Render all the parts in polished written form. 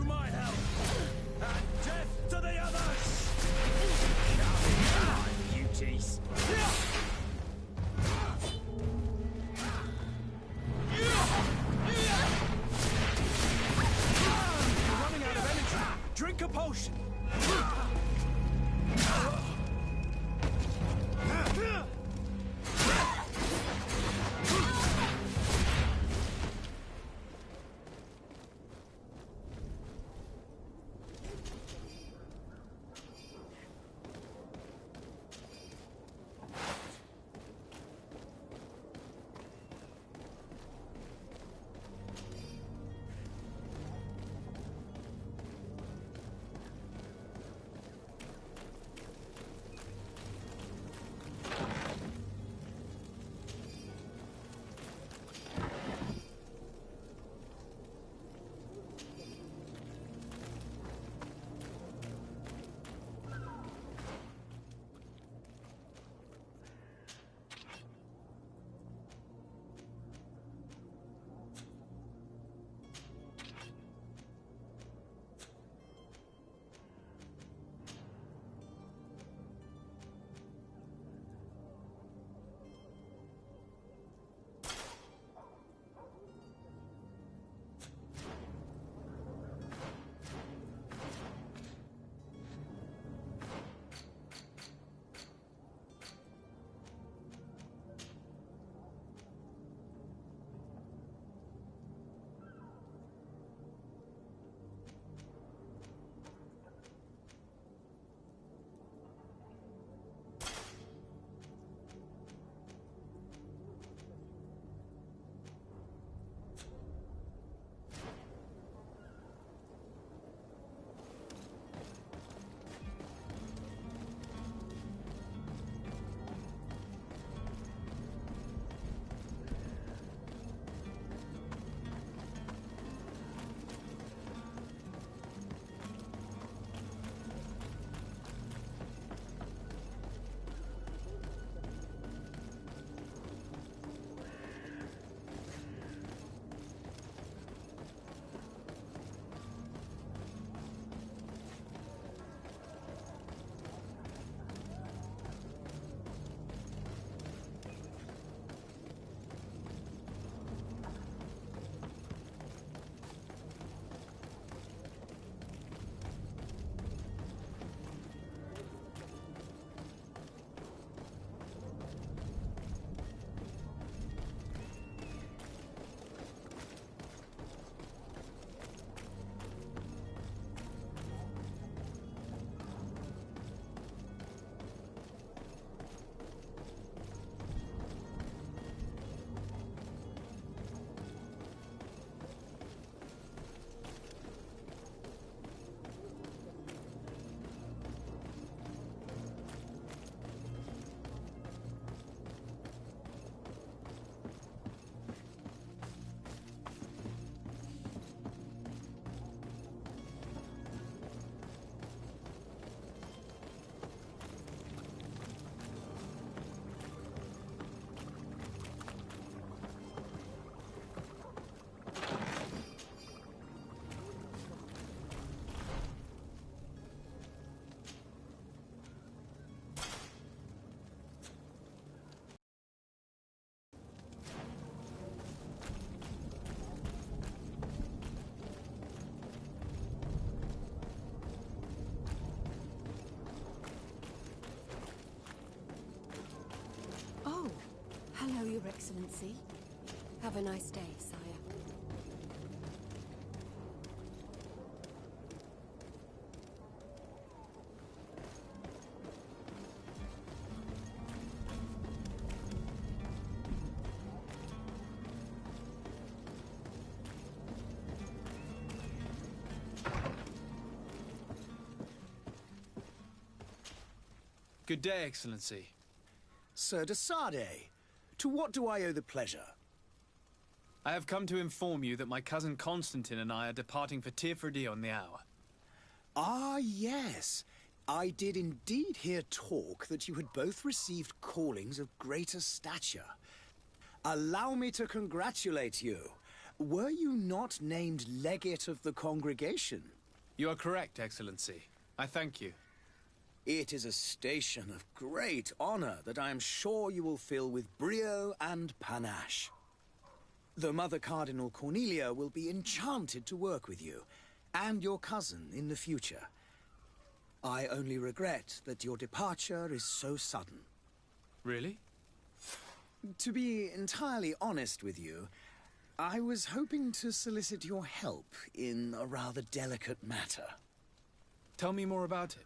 through my help! And death to the others! Come on, beauties! You're running out of energy! Drink a potion! Hello, Your Excellency. Have a nice day, sire. Good day, Excellency. Sir de Sade, to what do I owe the pleasure? I have come to inform you that my cousin Constantine and I are departing for Tirfredi on the hour. Ah, yes. I did indeed hear talk that you had both received callings of greater stature. Allow me to congratulate you. were you not named legate of the congregation? You are correct, Excellency. I thank you. It is a station of great honor that I am sure you will fill with brio and panache. The Mother Cardinal Cornelia will be enchanted to work with you, and your cousin in the future. I only regret that your departure is so sudden. Really? To be entirely honest with you, I was hoping to solicit your help in a rather delicate matter. Tell me more about it,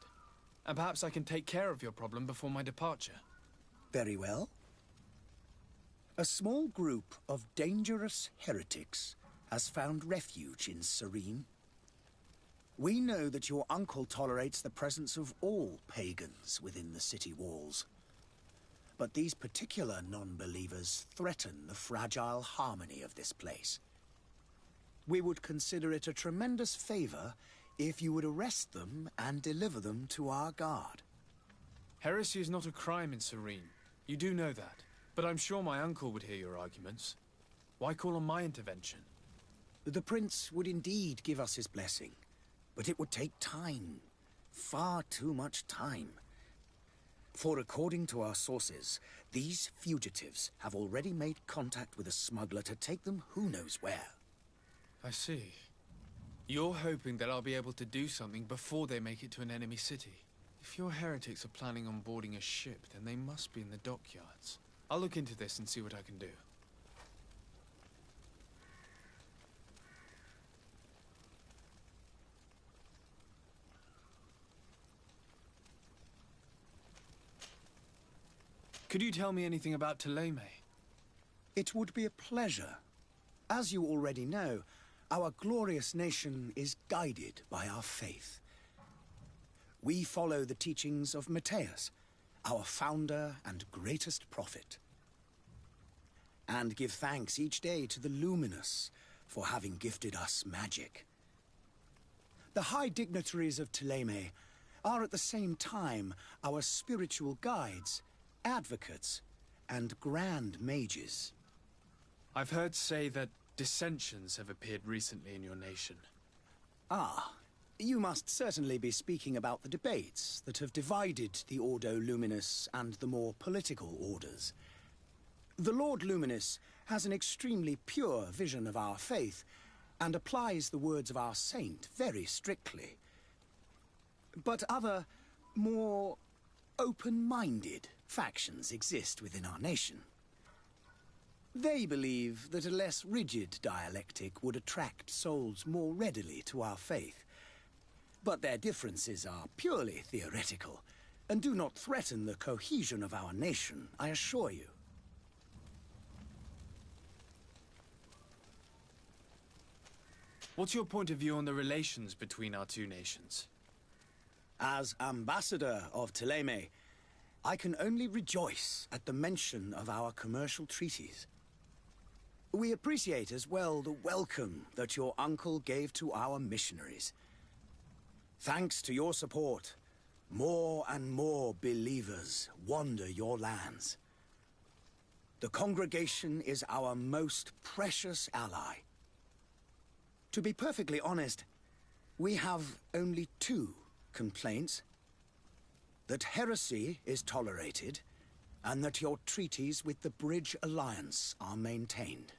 and perhaps I can take care of your problem before my departure. Very well. A small group of dangerous heretics has found refuge in Serene. We know that your uncle tolerates the presence of all pagans within the city walls. But these particular non-believers threaten the fragile harmony of this place. We would consider it a tremendous favor if you would arrest them and deliver them to our guard. Heresy is not a crime in Serene. You do know that. But I'm sure my uncle would hear your arguments. Why call on my intervention? The Prince would indeed give us his blessing, but it would take time. Far too much time. For according to our sources, these fugitives have already made contact with a smuggler to take them who knows where. I see. You're hoping that I'll be able to do something before they make it to an enemy city. If your heretics are planning on boarding a ship, then they must be in the dockyards. I'll look into this and see what I can do. Could you tell me anything about Thélème? It would be a pleasure. As you already know, our glorious nation is guided by our faith. We follow the teachings of Matthias, our founder and greatest prophet, and give thanks each day to the Luminous for having gifted us magic. The high dignitaries of Thélème are at the same time our spiritual guides, advocates, and grand mages. I've heard say that dissensions have appeared recently in your nation. Ah, you must certainly be speaking about the debates that have divided the Ordo Luminous and the more political orders. The Lord Luminous has an extremely pure vision of our faith and applies the words of our saint very strictly. But other, more open-minded factions exist within our nation. They believe that a less rigid dialectic would attract souls more readily to our faith. But their differences are purely theoretical, and do not threaten the cohesion of our nation, I assure you. What's your point of view on the relations between our two nations? As ambassador of Thélème, I can only rejoice at the mention of our commercial treaties. We appreciate as well the welcome that your uncle gave to our missionaries. Thanks to your support, more and more believers wander your lands. The congregation is our most precious ally. To be perfectly honest, we have only two complaints: that heresy is tolerated, and that your treaties with the Bridge Alliance are maintained.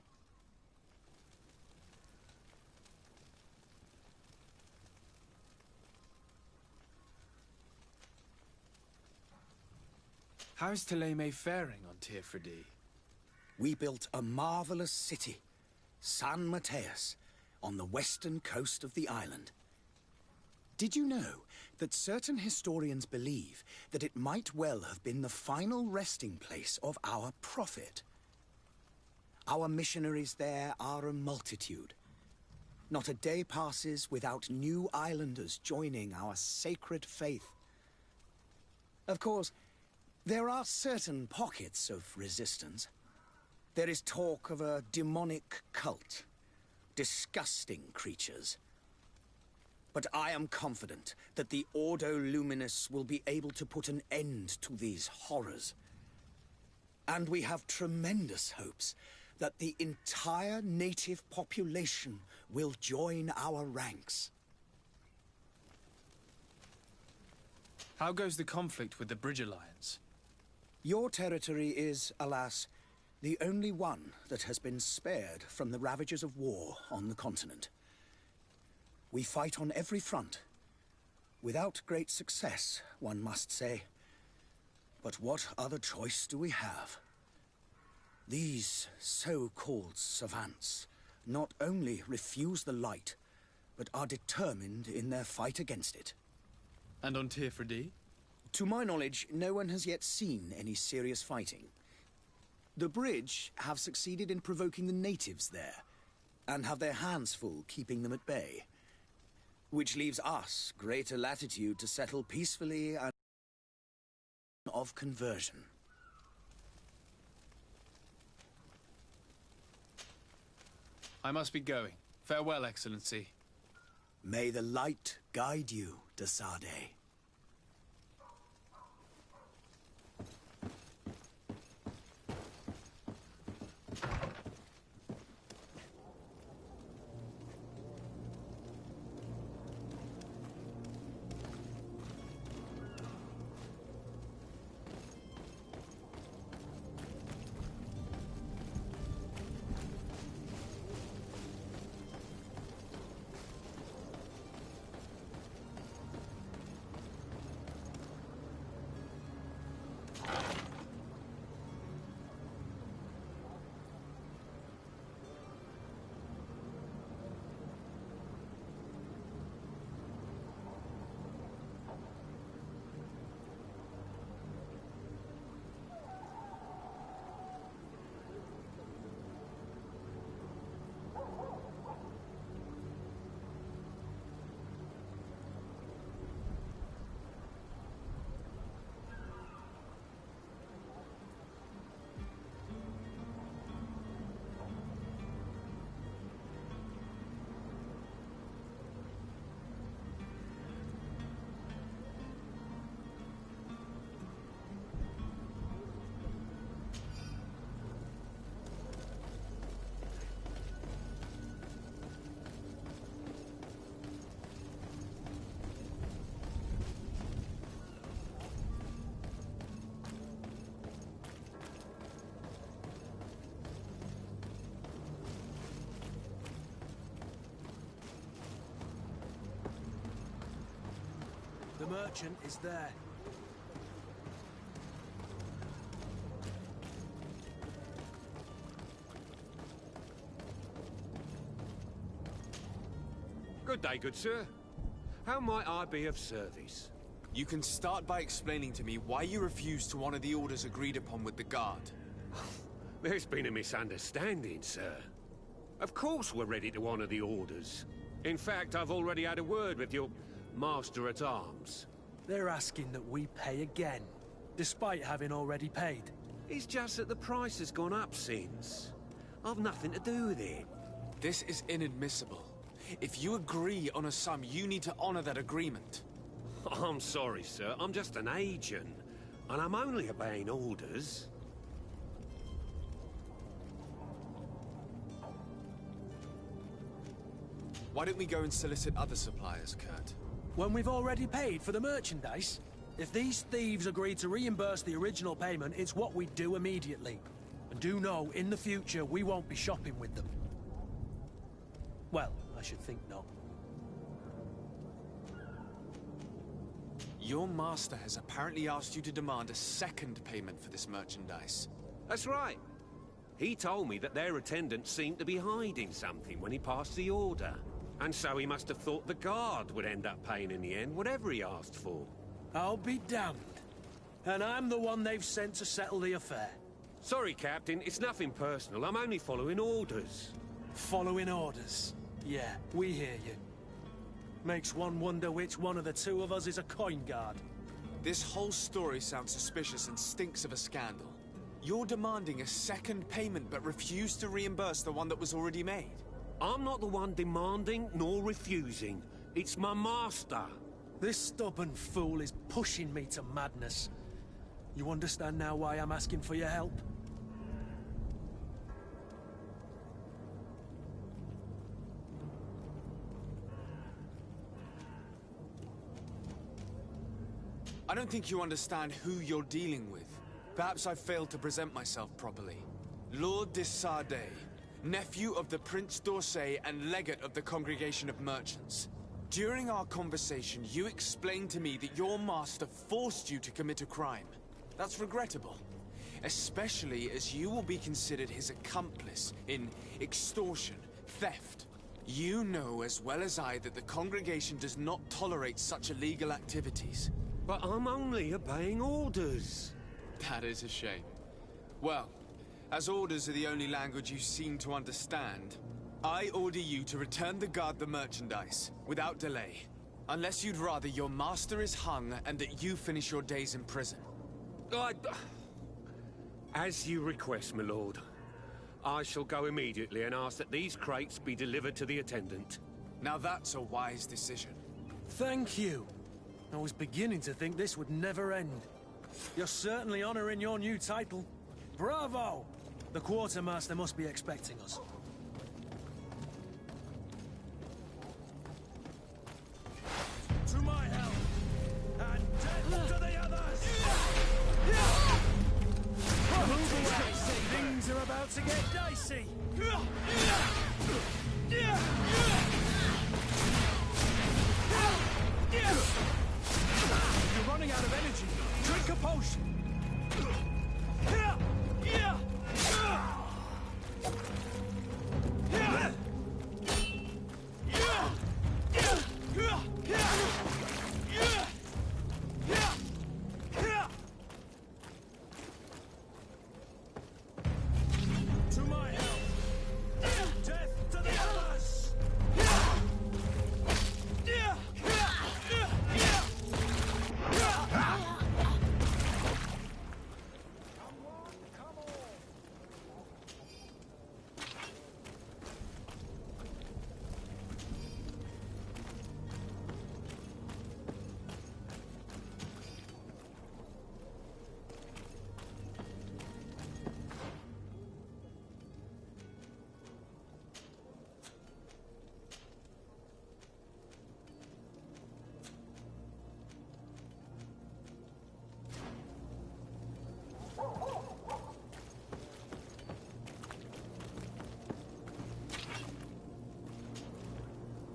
How is Thélème faring on Tier-Freddy? We built a marvelous city, San Mateus, on the western coast of the island. Did you know that certain historians believe that it might well have been the final resting place of our prophet? Our missionaries there are a multitude. Not a day passes without new islanders joining our sacred faith. Of course, there are certain pockets of resistance. There is talk of a demonic cult, disgusting creatures. But I am confident that the Ordo Luminous will be able to put an end to these horrors. And we have tremendous hopes that the entire native population will join our ranks. How goes the conflict with the Bridge Alliance? Your territory is, alas, the only one that has been spared from the ravages of war on the continent. We fight on every front. Without great success, one must say. But what other choice do we have? These so-called savants not only refuse the light, but are determined in their fight against it. And on Tifredi? To my knowledge, no one has yet seen any serious fighting. The Bridge have succeeded in provoking the natives there, and have their hands full keeping them at bay. Which leaves us greater latitude to settle peacefully and of conversion. I must be going. Farewell, Excellency. May the light guide you, de Sade. The merchant is there. Good day, good sir. How might I be of service? You can start by explaining to me why you refused to honor the orders agreed upon with the Guard. There's been a misunderstanding, sir. Of course we're ready to honor the orders. In fact, I've already had a word with your Master-at-Arms. They're asking that we pay again, despite having already paid. It's just that the price has gone up since. I've nothing to do with it. This is inadmissible. If you agree on a sum, you need to honor that agreement. I'm sorry, sir. I'm just an agent. And I'm only obeying orders. Why don't we go and solicit other suppliers, Kurt? When we've already paid for the merchandise? If these thieves agree to reimburse the original payment, it's what we do immediately. And do know, in the future, we won't be shopping with them. Well, I should think not. Your master has apparently asked you to demand a second payment for this merchandise. That's right. He told me that their attendants seemed to be hiding something when he passed the order. And so he must have thought the Guard would end up paying in the end, whatever he asked for. I'll be damned. And I'm the one they've sent to settle the affair. Sorry, Captain, it's nothing personal. I'm only following orders. Following orders. Yeah, we hear you. Makes one wonder which one of the two of us is a coin guard. This whole story sounds suspicious and stinks of a scandal. You're demanding a second payment but refuse to reimburse the one that was already made. I'm not the one demanding nor refusing. It's my master. This stubborn fool is pushing me to madness. You understand now why I'm asking for your help? I don't think you understand who you're dealing with. Perhaps I failed to present myself properly. Lord de Sardet, nephew of the Prince d'Orsay and legate of the Congregation of Merchants. During our conversation, you explained to me that your master forced you to commit a crime. That's regrettable, especially as you will be considered his accomplice in extortion, theft. You know as well as I that the Congregation does not tolerate such illegal activities. But I'm only obeying orders. That is a shame. Well, as orders are the only language you seem to understand, I order you to return the guard the merchandise, without delay. Unless you'd rather your master is hung and that you finish your days in prison. As you request, my lord. I shall go immediately and ask that these crates be delivered to the attendant. Now that's a wise decision. Thank you. I was beginning to think this would never end. You're certainly honoring your new title. Bravo! The quartermaster must be expecting us. To my help! And death to the others! Move away! Things are about to get dicey! You're running out of energy. Drink a potion. To my help. Death to the others.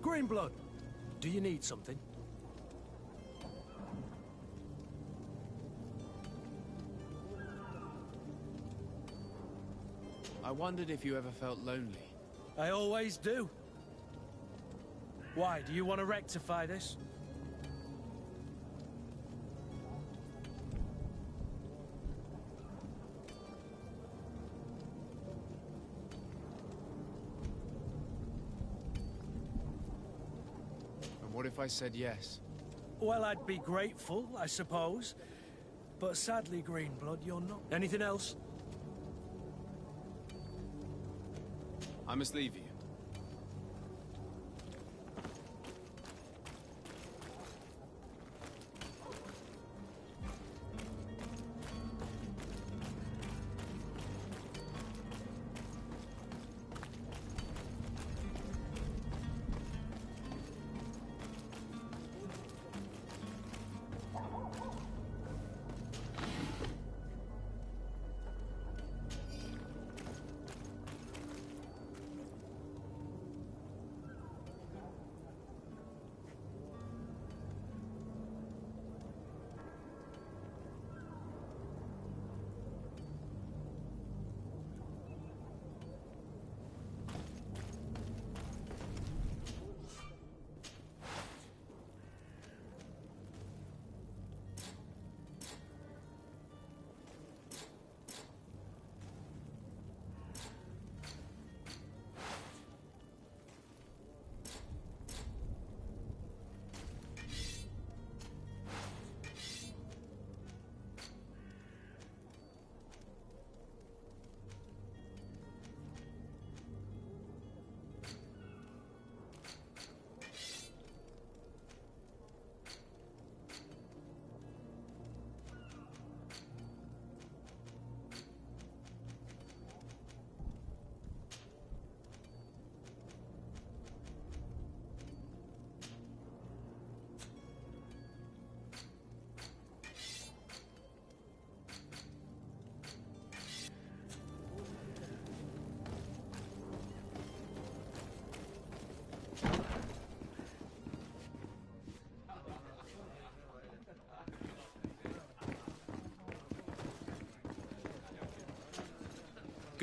Greenblood, do you need something? I wondered if you ever felt lonely. I always do. Why, do you want to rectify this? And what if I said yes? Well, I'd be grateful, I suppose. But sadly, Greenblood, you're not. Anything else? I must leave you.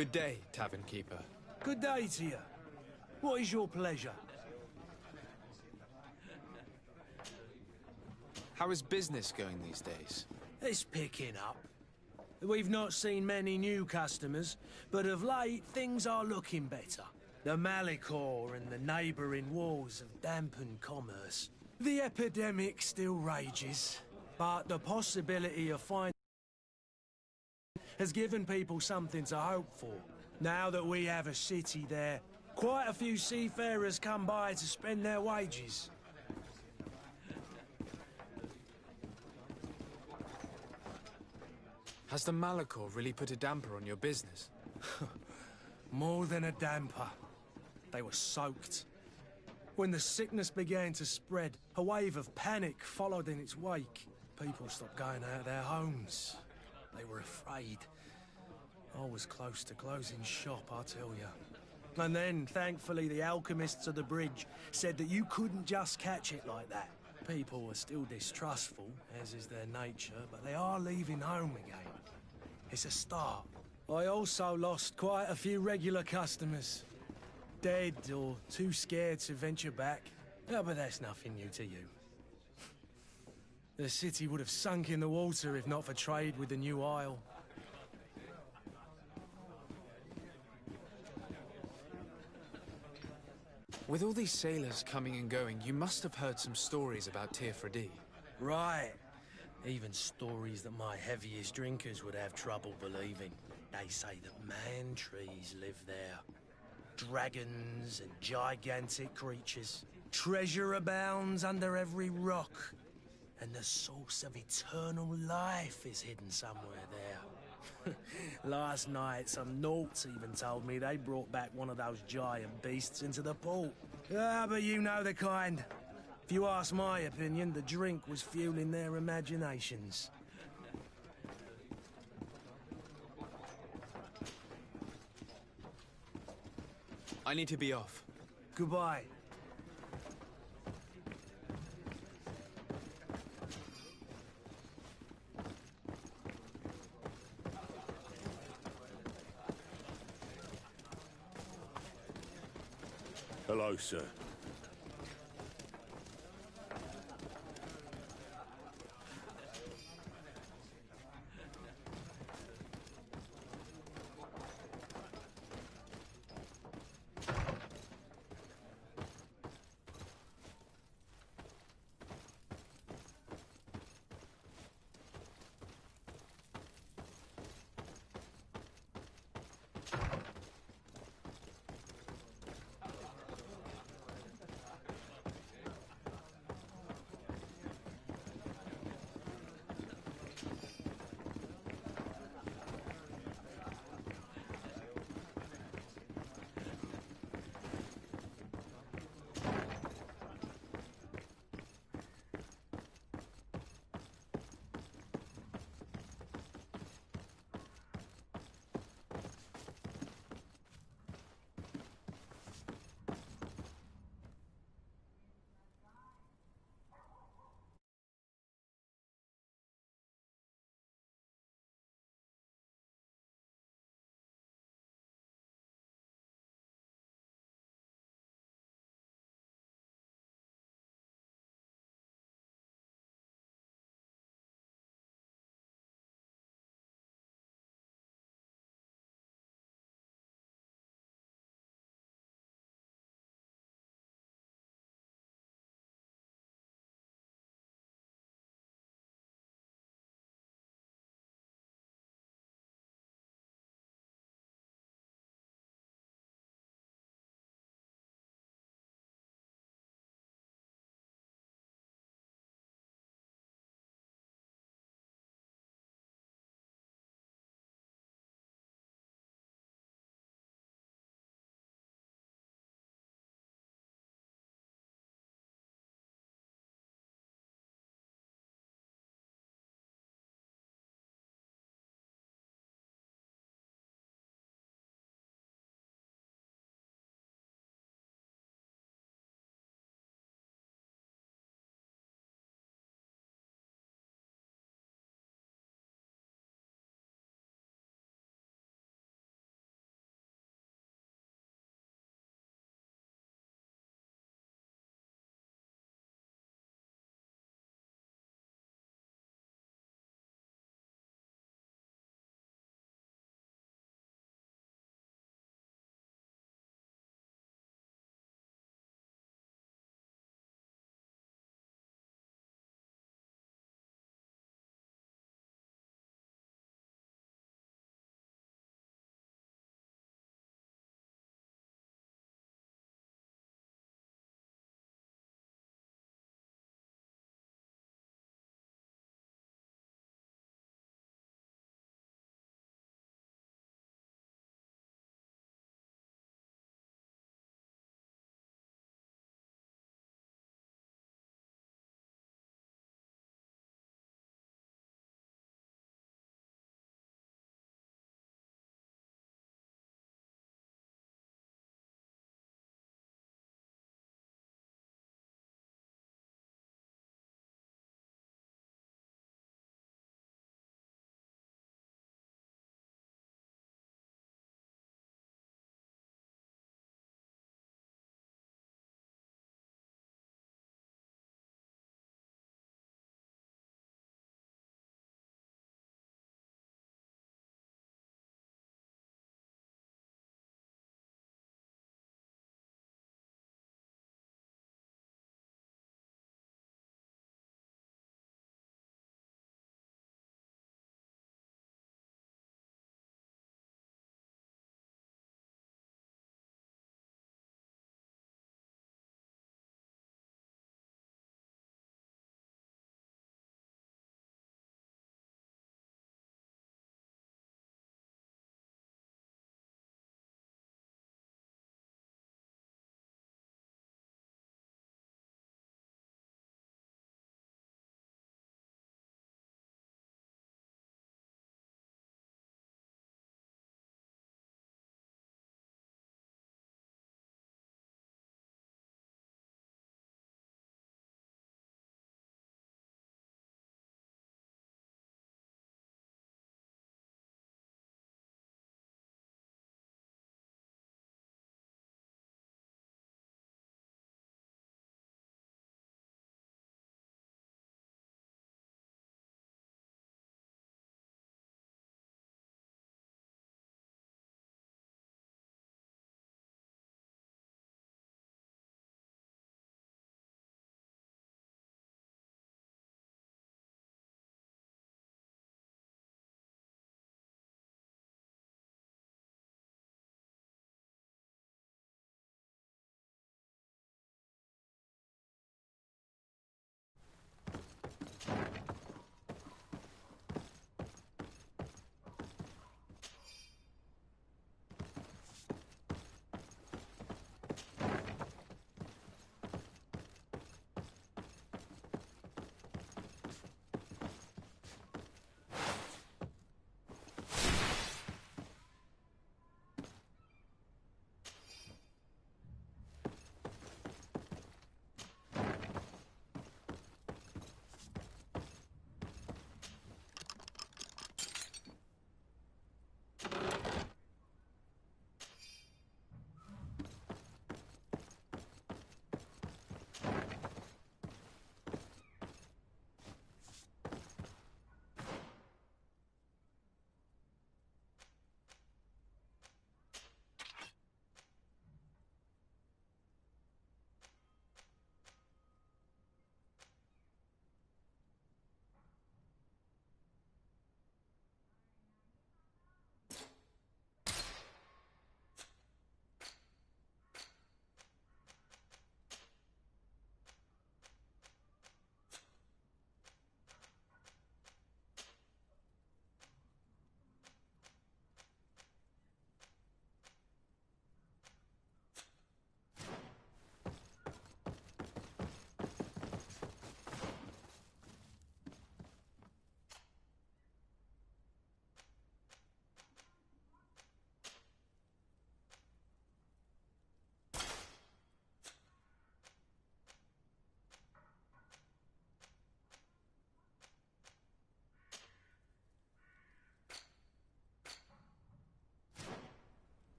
Good day, tavern keeper. Good day to you. What is your pleasure? How is business going these days? It's picking up. We've not seen many new customers, but of late, things are looking better. The Malicor and the neighbouring wars have dampened commerce. The epidemic still rages, but the possibility of finding has given people something to hope for. Now that we have a city there, quite a few seafarers come by to spend their wages. Has the Malicor really put a damper on your business? More than a damper. They were soaked. When the sickness began to spread, a wave of panic followed in its wake. People stopped going out of their homes. They were afraid. I was close to closing shop, I tell you. And then, thankfully, the alchemists of the bridge said that you couldn't just catch it like that. People are still distrustful, as is their nature, but they are leaving home again. It's a start. I also lost quite a few regular customers. Dead or too scared to venture back. Yeah, but that's nothing new to you. The city would have sunk in the water if not for trade with the new isle. With all these sailors coming and going, you must have heard some stories about Tir-Fradee. Right. Even stories that my heaviest drinkers would have trouble believing. They say that man-trees live there. Dragons and gigantic creatures. Treasure abounds under every rock. And the source of eternal life is hidden somewhere there. Last night, some Nauts even told me they brought back one of those giant beasts into the port. Ah, but you know the kind. If you ask my opinion, the drink was fueling their imaginations. I need to be off. Goodbye. Hello, sir.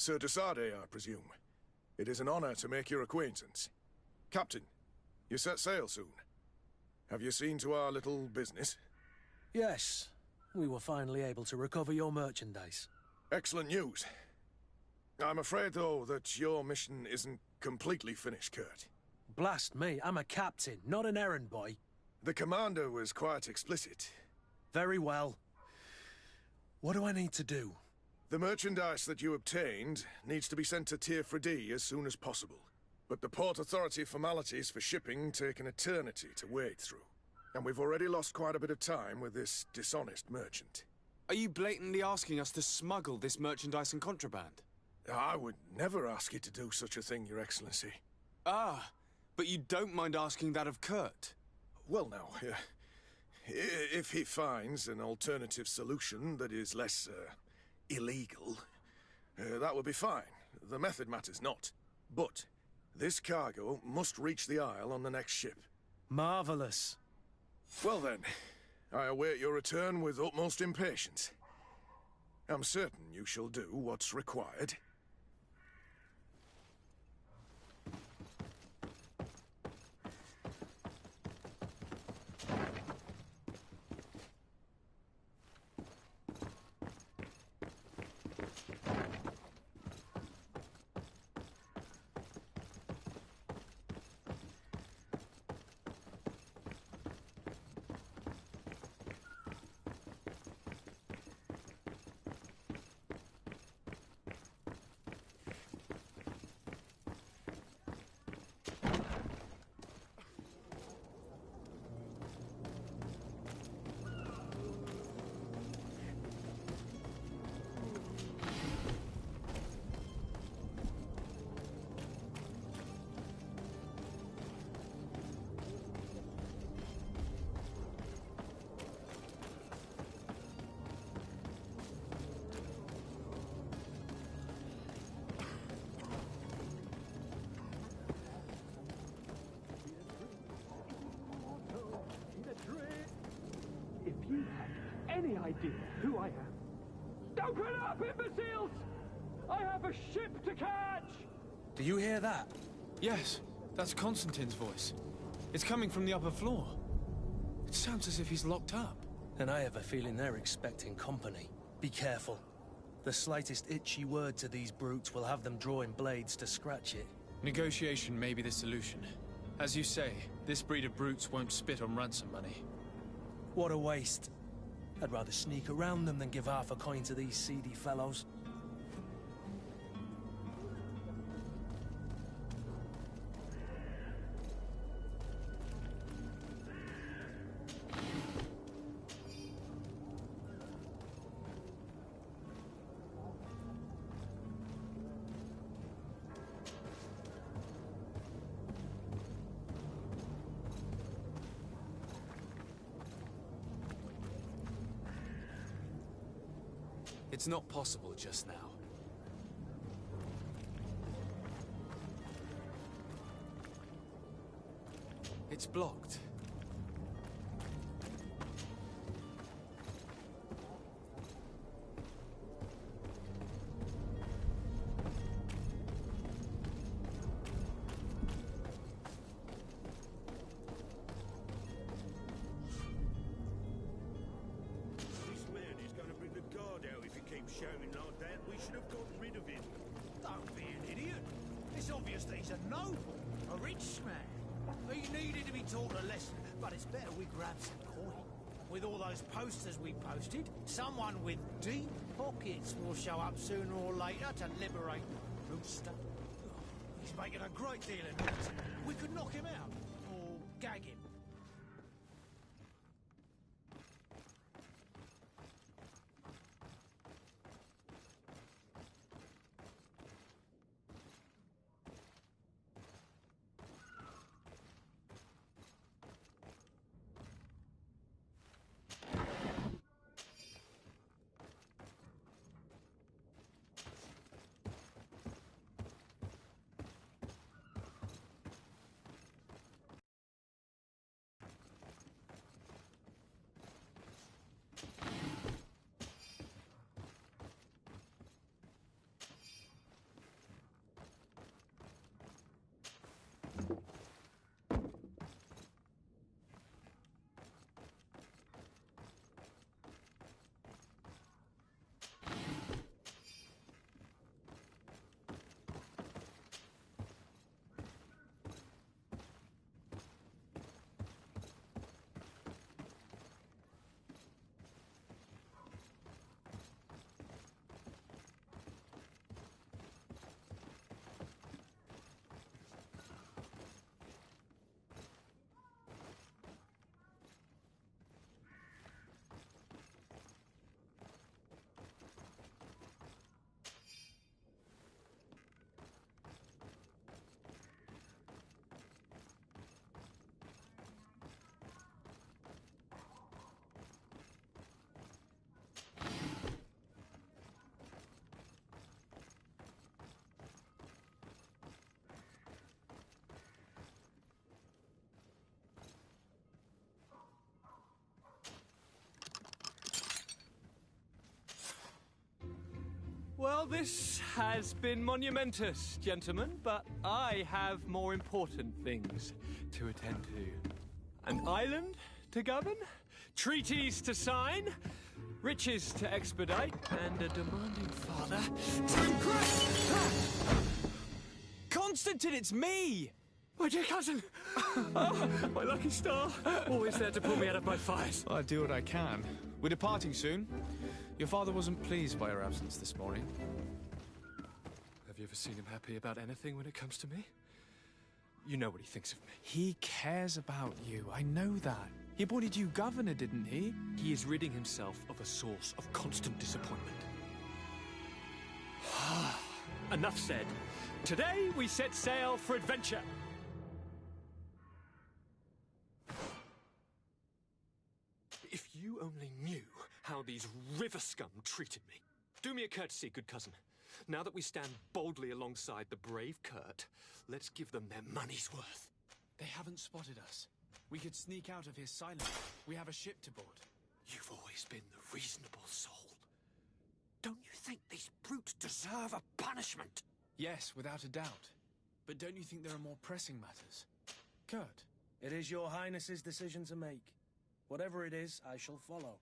Sir Desade, I presume. It is an honor to make your acquaintance. Captain, you set sail soon. Have you seen to our little business? Yes, we were finally able to recover your merchandise. Excellent news. I'm afraid, though, that your mission isn't completely finished, Kurt. Blast me, I'm a captain, not an errand boy. The commander was quite explicit. Very well. What do I need to do? The merchandise that you obtained needs to be sent to Tier 4D as soon as possible. But the Port Authority formalities for shipping take an eternity to wade through. And we've already lost quite a bit of time with this dishonest merchant. Are you blatantly asking us to smuggle this merchandise and contraband? I would never ask you to do such a thing, Your Excellency. Ah, but you don't mind asking that of Kurt? Well, now, if he finds an alternative solution that is less, illegal, that would be fine. The method matters not. But this cargo must reach the Isle on the next ship. Marvelous. Well then, I await your return with utmost impatience. I'm certain you shall do what's required. If you had any idea who I am... Open up, imbeciles! I have a ship to catch! Do you hear that? Yes, that's Constantine's voice. It's coming from the upper floor. It sounds as if he's locked up. And I have a feeling they're expecting company. Be careful. The slightest itchy word to these brutes will have them drawing blades to scratch it. Negotiation may be the solution. As you say, this breed of brutes won't spit on ransom money. What a waste. I'd rather sneak around them than give half a coin to these seedy fellows. It's not possible just now. It's blocked. Shouting like that, we should have gotten rid of him. Don't be an idiot. It's obvious that he's a noble, a rich man. He needed to be taught a lesson, but it's better we grab some coin. With all those posters we posted, someone with deep pockets will show up sooner or later to liberate the rooster. He's making a great deal of noise. We could knock him out, or gag him. Well, this has been monumentous, gentlemen, but I have more important things to attend to. An island to govern, treaties to sign, riches to expedite, and a demanding father to impress. Constantine, it's me! My dear cousin! Oh, my lucky star! Always there to pull me out of my fires. Well, I do what I can. We're departing soon. Your father wasn't pleased by your absence this morning. Have you ever seen him happy about anything when it comes to me? You know what he thinks of me. He cares about you, I know that. He appointed you governor, didn't he? He is ridding himself of a source of constant disappointment. Enough said. Today we set sail for adventure. If you only knew how these river scum treated me. Do me a courtesy, good cousin. Now that we stand boldly alongside the brave Kurt, let's give them their money's worth. They haven't spotted us. We could sneak out of here silently. We have a ship to board. You've always been the reasonable soul. Don't you think these brutes deserve a punishment? Yes, without a doubt. But don't you think there are more pressing matters? Kurt? It is your highness's decision to make. Whatever it is, I shall follow.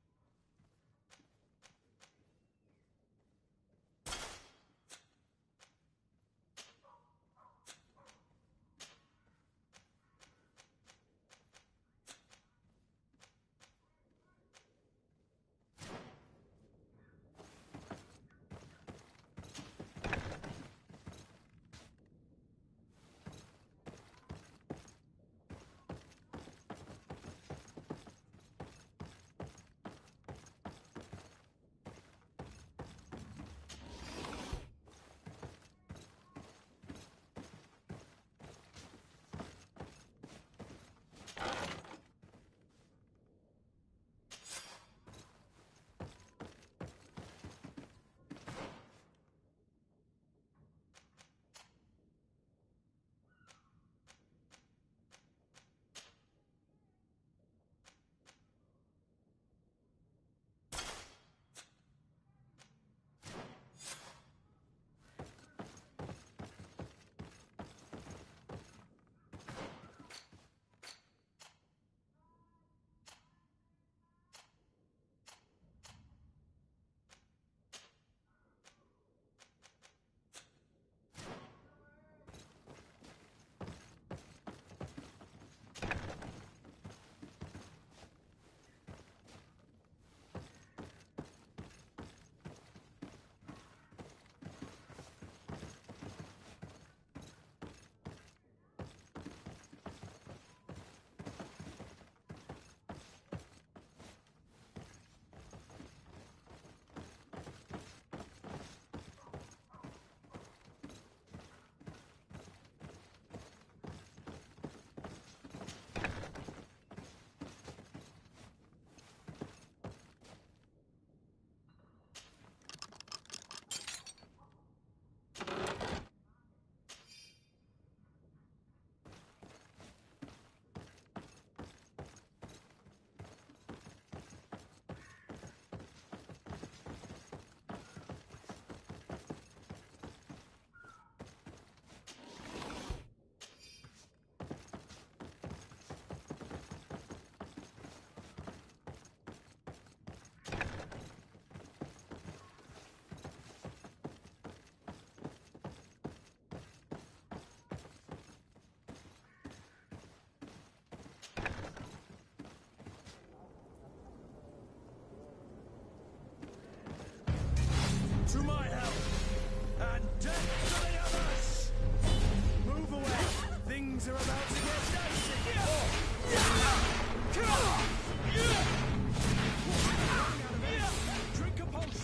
Things are about to get dicey. Drink a potion.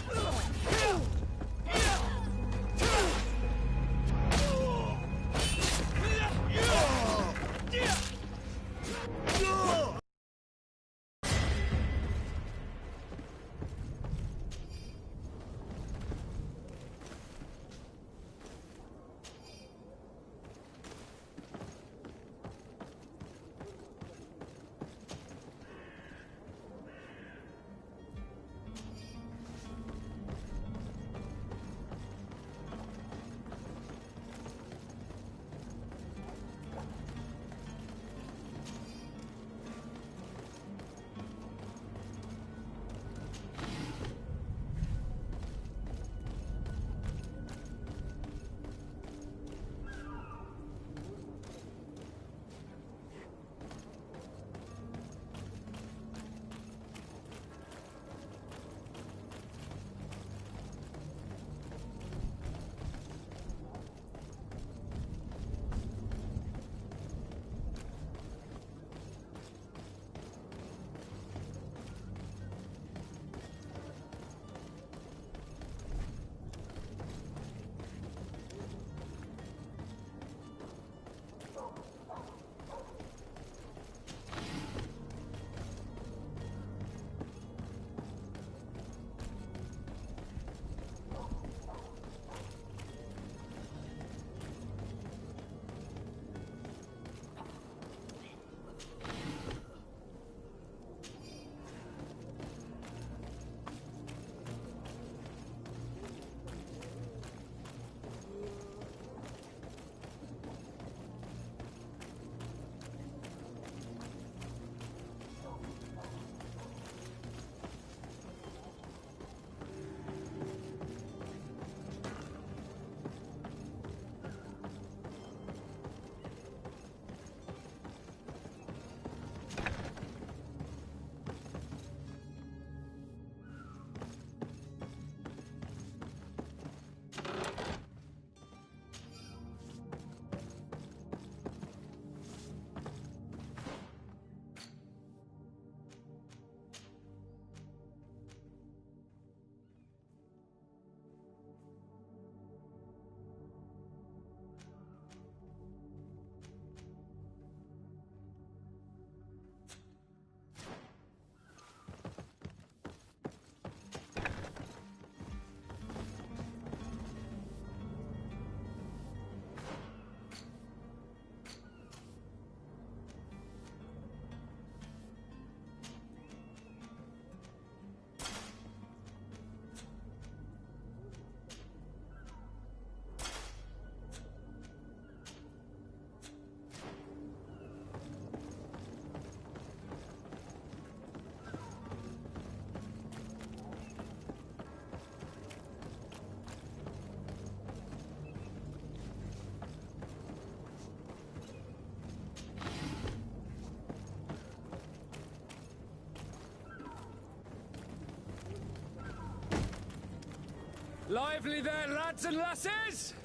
Lively there, lads and lasses!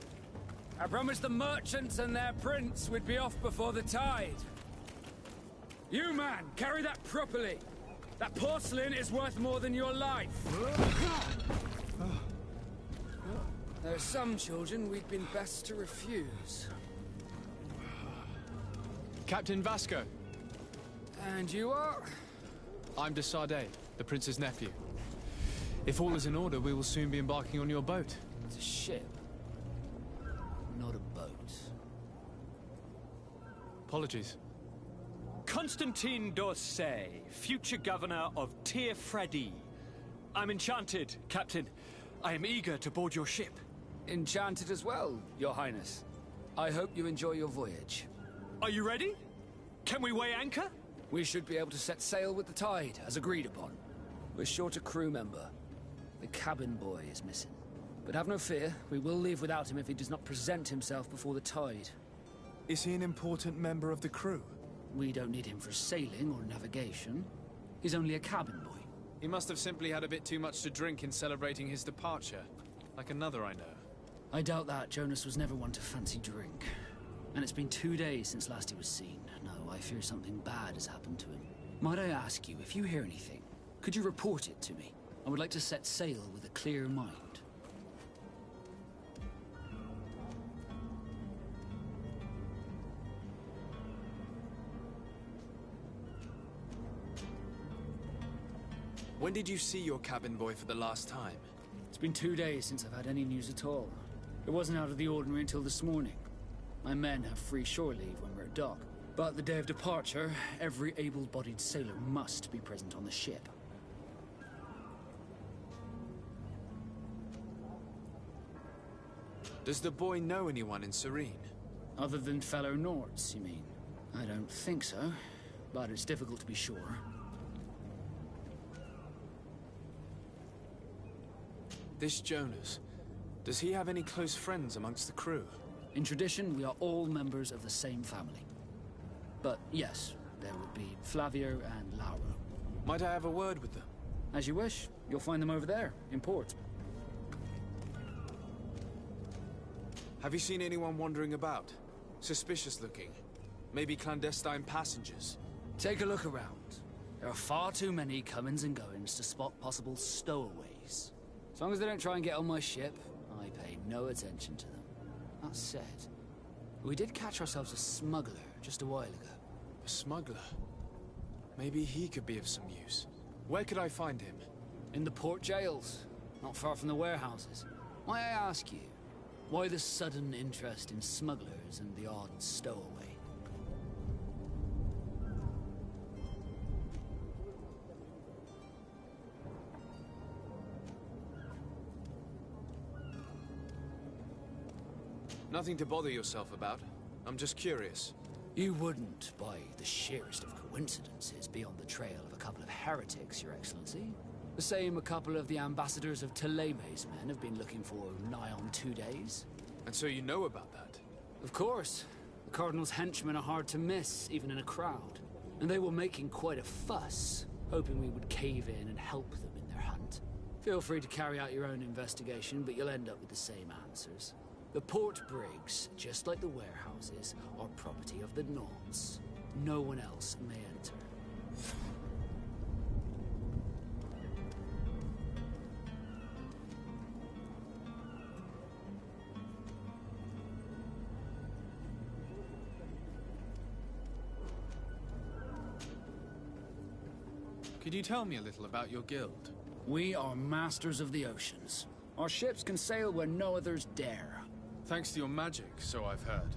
I promised the merchants and their prince we'd be off before the tide. You, man, carry that properly. That porcelain is worth more than your life. There are some children we'd been best to refuse. Captain Vasco. And you are? I'm de Sardet, the prince's nephew. If all is in order, we will soon be embarking on your boat. It's a ship, not a boat. Apologies. Constantine d'Orsay, future governor of Tir-Freddy. I'm enchanted, Captain. I am eager to board your ship. Enchanted as well, Your Highness. I hope you enjoy your voyage. Are you ready? Can we weigh anchor? We should be able to set sail with the tide, as agreed upon. We're short a crew member. The cabin boy is missing. But have no fear, we will leave without him if he does not present himself before the tide. Is he an important member of the crew? We don't need him for sailing or navigation. He's only a cabin boy. He must have simply had a bit too much to drink in celebrating his departure. Like another I know. I doubt that. Jonas was never one to fancy drink. And it's been 2 days since last he was seen. No, I fear something bad has happened to him. Might I ask you, if you hear anything, could you report it to me? I would like to set sail with a clear mind. When did you see your cabin boy for the last time? It's been 2 days since I've had any news at all. It wasn't out of the ordinary until this morning. My men have free shore leave when we're at dock. But the day of departure, every able-bodied sailor must be present on the ship. Does the boy know anyone in Serene? Other than fellow Nords, you mean? I don't think so, but it's difficult to be sure. This Jonas, does he have any close friends amongst the crew? In tradition, we are all members of the same family. But yes, there would be Flavio and Laura. Might I have a word with them? As you wish. You'll find them over there, in port. Have you seen anyone wandering about? Suspicious looking? Maybe clandestine passengers? Take a look around. There are far too many comings and goings to spot possible stowaways. As long as they don't try and get on my ship, I pay no attention to them. That said, we did catch ourselves a smuggler just a while ago. A smuggler? Maybe he could be of some use. Where could I find him? In the port jails, not far from the warehouses. Might I ask you, why the sudden interest in smugglers and the odd stowaway? Nothing to bother yourself about. I'm just curious. You wouldn't, by the sheerest of coincidences, be on the trail of a couple of heretics, Your Excellency. The same a couple of the ambassadors of Ptolemy's men have been looking for nigh on 2 days. And so you know about that? Of course. The Cardinal's henchmen are hard to miss, even in a crowd. And they were making quite a fuss, hoping we would cave in and help them in their hunt. Feel free to carry out your own investigation, but you'll end up with the same answers. The port brigs, just like the warehouses, are property of the Nords. No one else may enter. Could you tell me a little about your guild? We are masters of the oceans. Our ships can sail where no others dare. Thanks to your magic, so I've heard.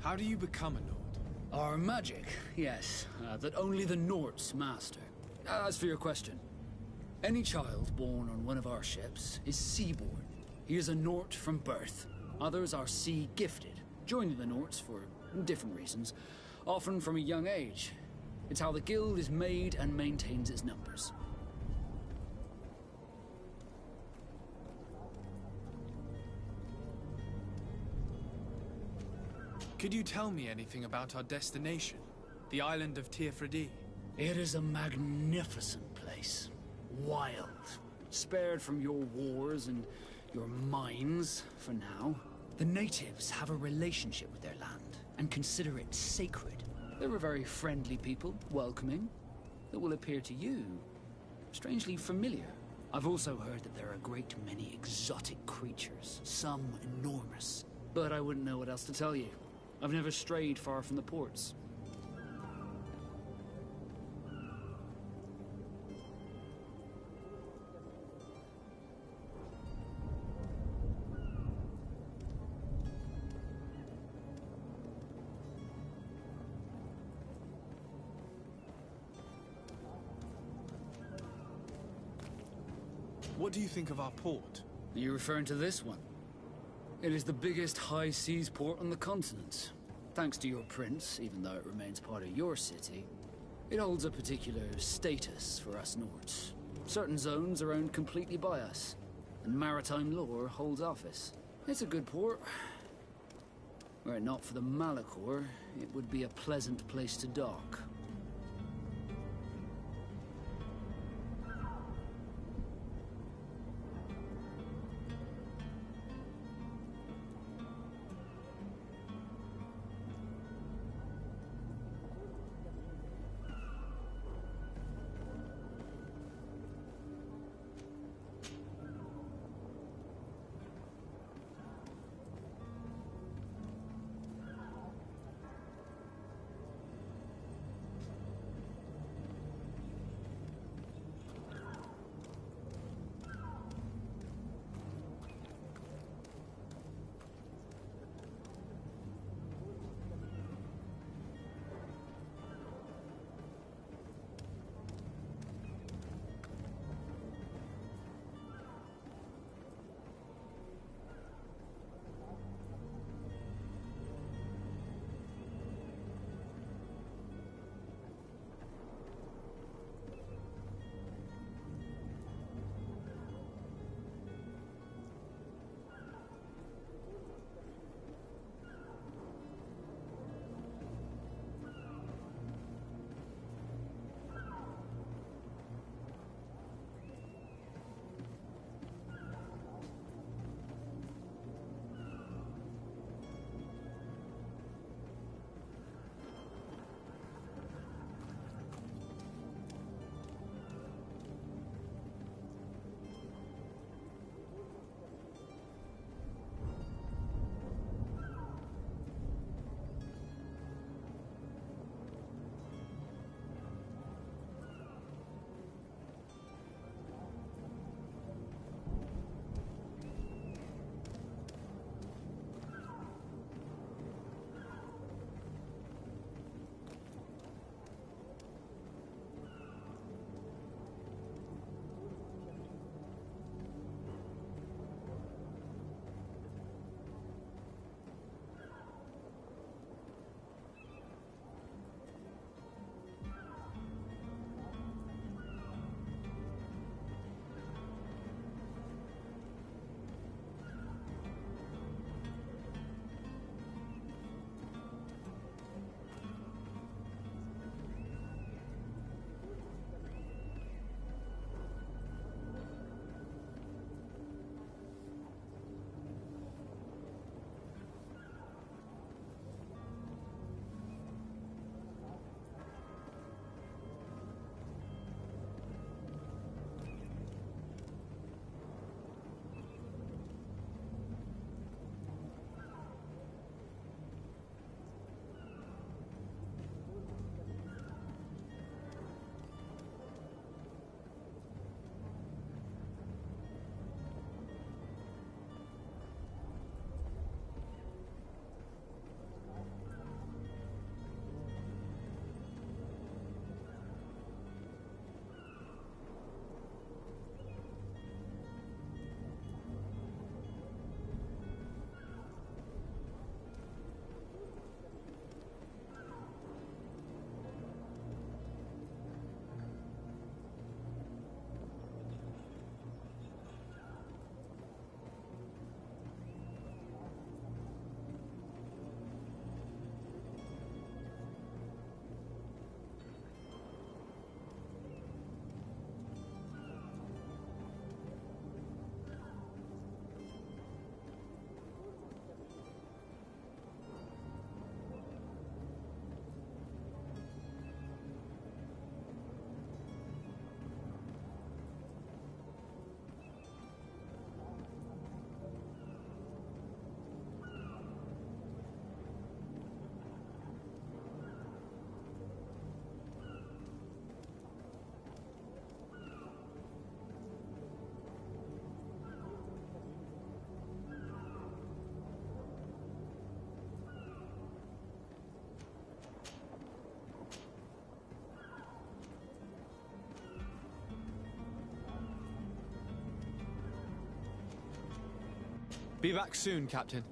How do you become a Nord? Our magic, yes, that only the Nords master. As for your question, any child born on one of our ships is seaborn. He is a Nord from birth. Others are sea-gifted, joining the Nords for different reasons, often from a young age. It's how the guild is made and maintains its numbers. Could you tell me anything about our destination? The island of Teofredi? It is a magnificent place. Wild. Spared from your wars and your mines, for now. The natives have a relationship with their land, and consider it sacred. They're a very friendly people, welcoming, that will appear to you strangely familiar. I've also heard that there are a great many exotic creatures, some enormous. But I wouldn't know what else to tell you. I've never strayed far from the ports. What do you think of our port? Are you referring to this one? It is the biggest high seas port on the continent. Thanks to your prince, even though it remains part of your city, it holds a particular status for us Nords. Certain zones are owned completely by us, and maritime law holds office. It's a good port. Were it not for the Malachor, it would be a pleasant place to dock. Be back soon, Captain.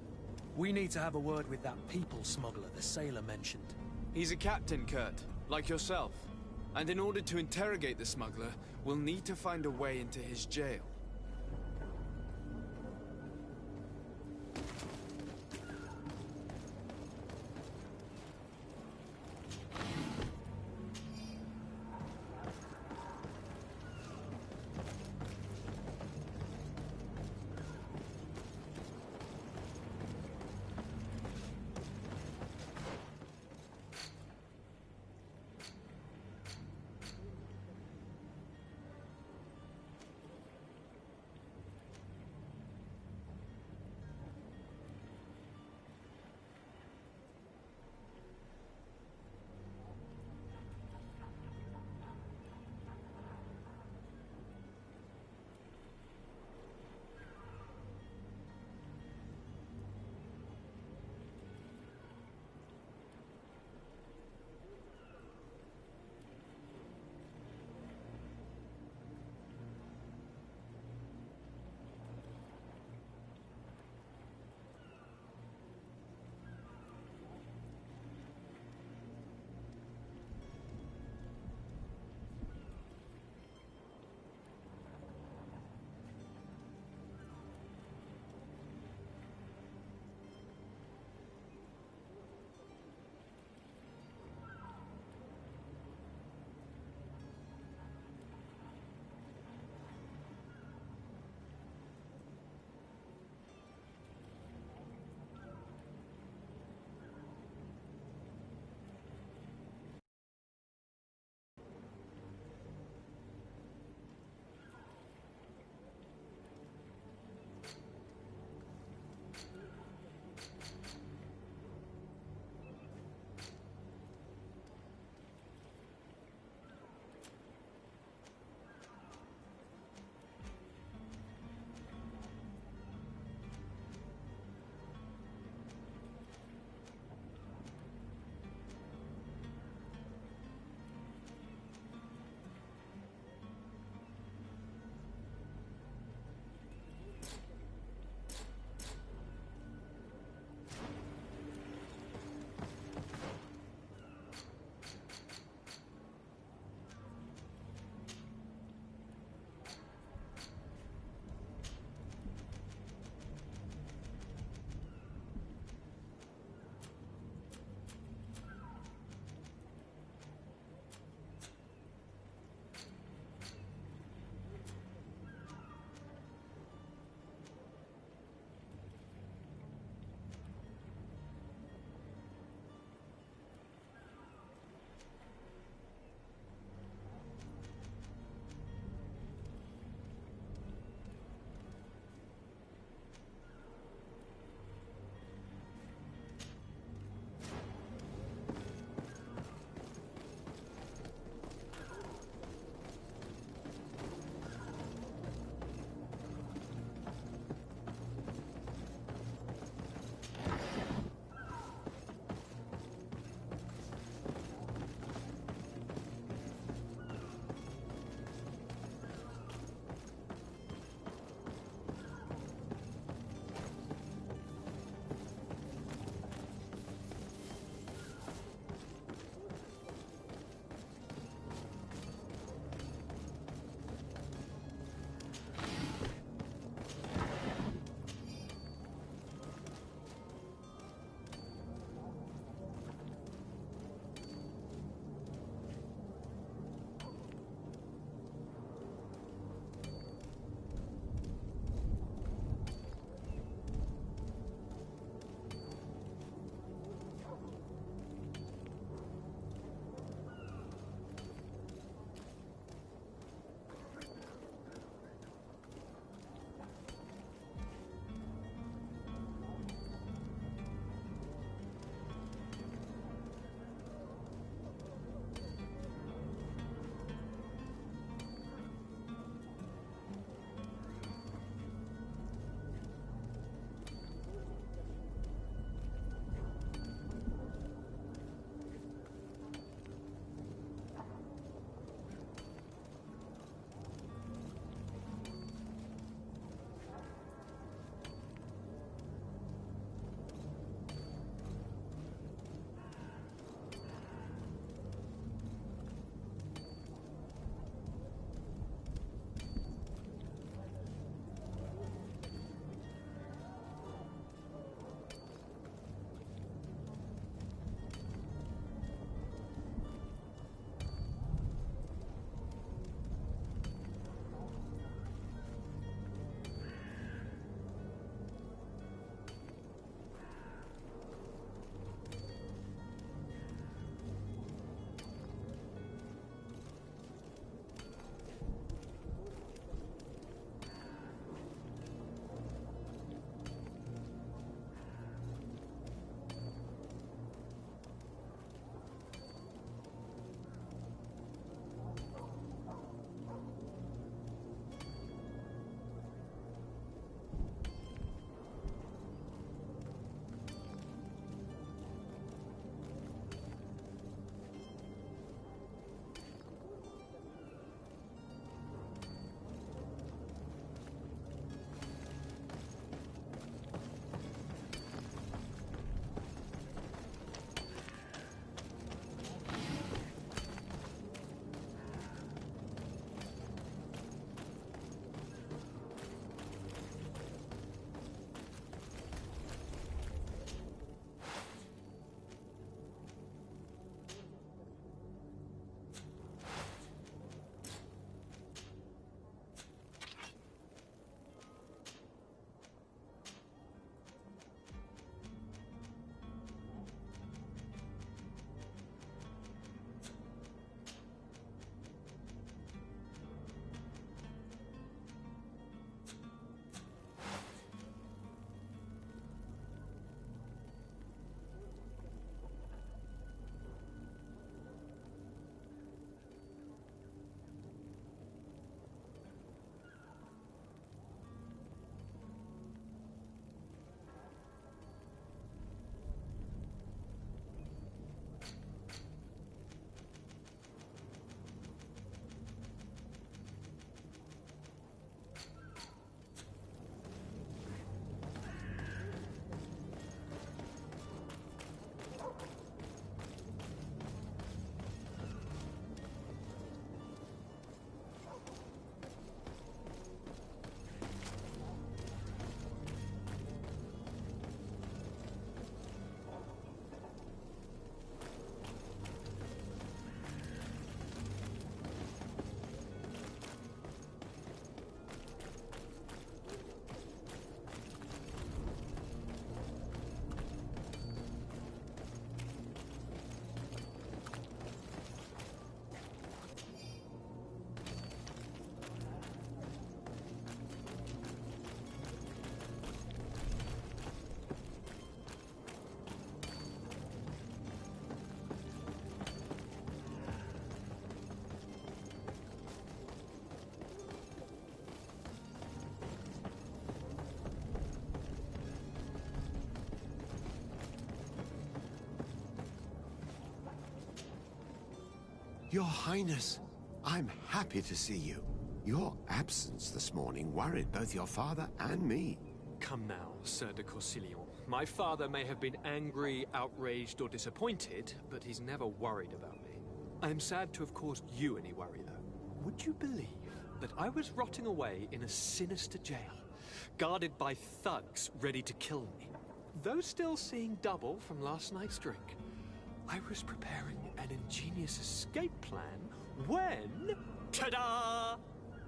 We need to have a word with that people smuggler the sailor mentioned. He's a captain, Kurt, like yourself. And in order to interrogate the smuggler, we'll need to find a way into his jail. Your Highness, I'm happy to see you. Your absence this morning worried both your father and me. Come now, Sir de Corsilion. My father may have been angry, outraged, or disappointed, but he's never worried about me. I am sad to have caused you any worry, though. Would you believe that I was rotting away in a sinister jail, guarded by thugs ready to kill me? Though still seeing double from last night's drink, I was preparing an ingenious escape plan when... ta-da!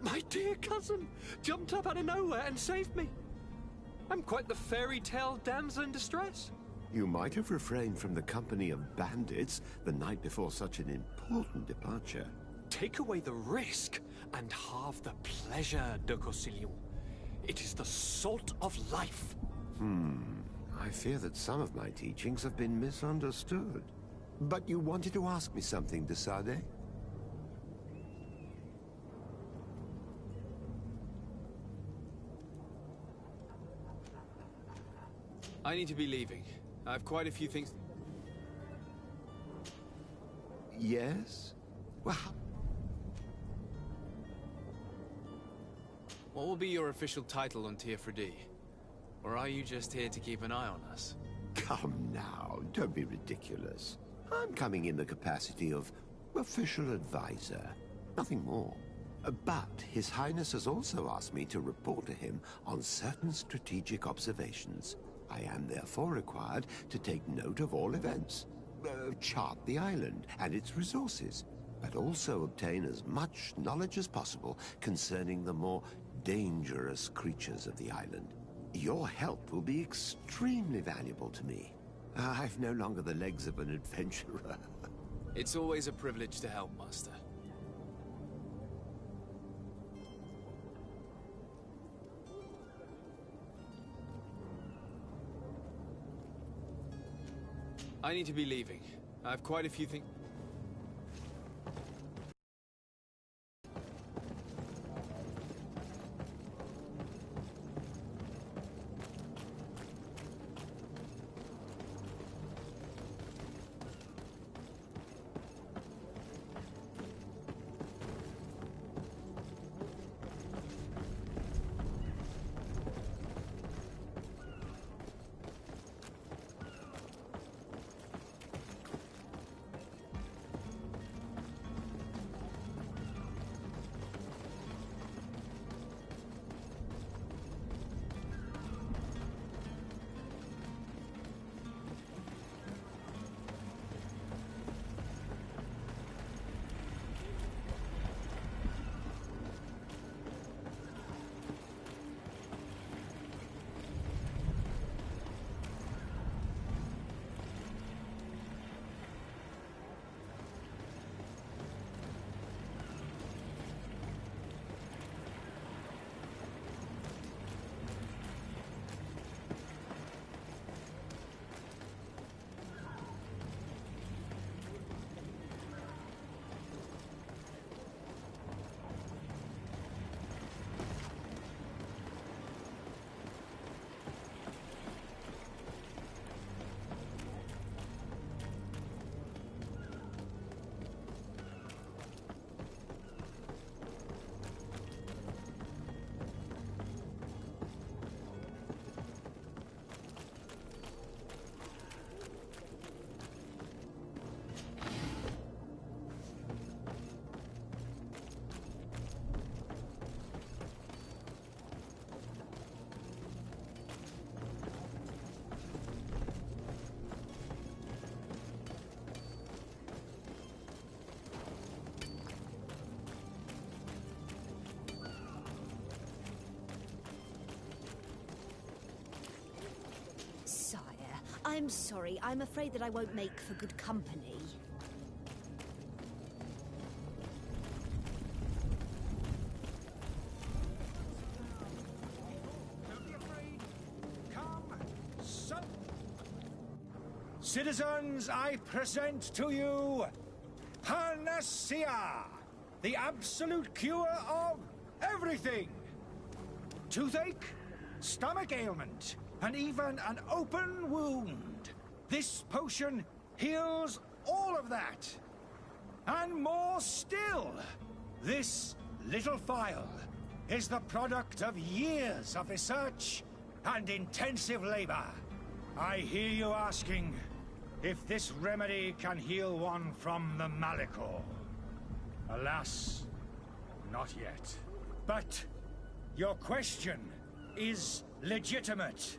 My dear cousin jumped up out of nowhere and saved me. I'm quite the fairy tale damsel in distress. You might have refrained from the company of bandits the night before such an important departure. Take away the risk and halve the pleasure, de Corsilion. It is the salt of life. I fear that some of my teachings have been misunderstood. But you wanted to ask me something, de Sade? I need to be leaving. I have quite a few things... Yes? Well, What will be your official title on Tier-4D? Or are you just here to keep an eye on us? come now, don't be ridiculous. I'm coming in the capacity of official advisor, nothing more. But His Highness has also asked me to report to him on certain strategic observations. I am therefore required to take note of all events, chart the island and its resources, but also obtain as much knowledge as possible concerning the more dangerous creatures of the island. Your help will be extremely valuable to me. I've no longer the legs of an adventurer. It's always a privilege to help, Master. I need to be leaving. I have quite a few things... I'm sorry. I'm afraid that I won't make for good company. Don't be afraid. Come, son. Citizens, I present to you Panacea, the absolute cure of everything. Toothache, stomach ailment, and even an open wound. This potion heals all of that. And more still, this little phial is the product of years of research and intensive labor. I hear you asking if this remedy can heal one from the Malachor. Alas, not yet. But your question is legitimate.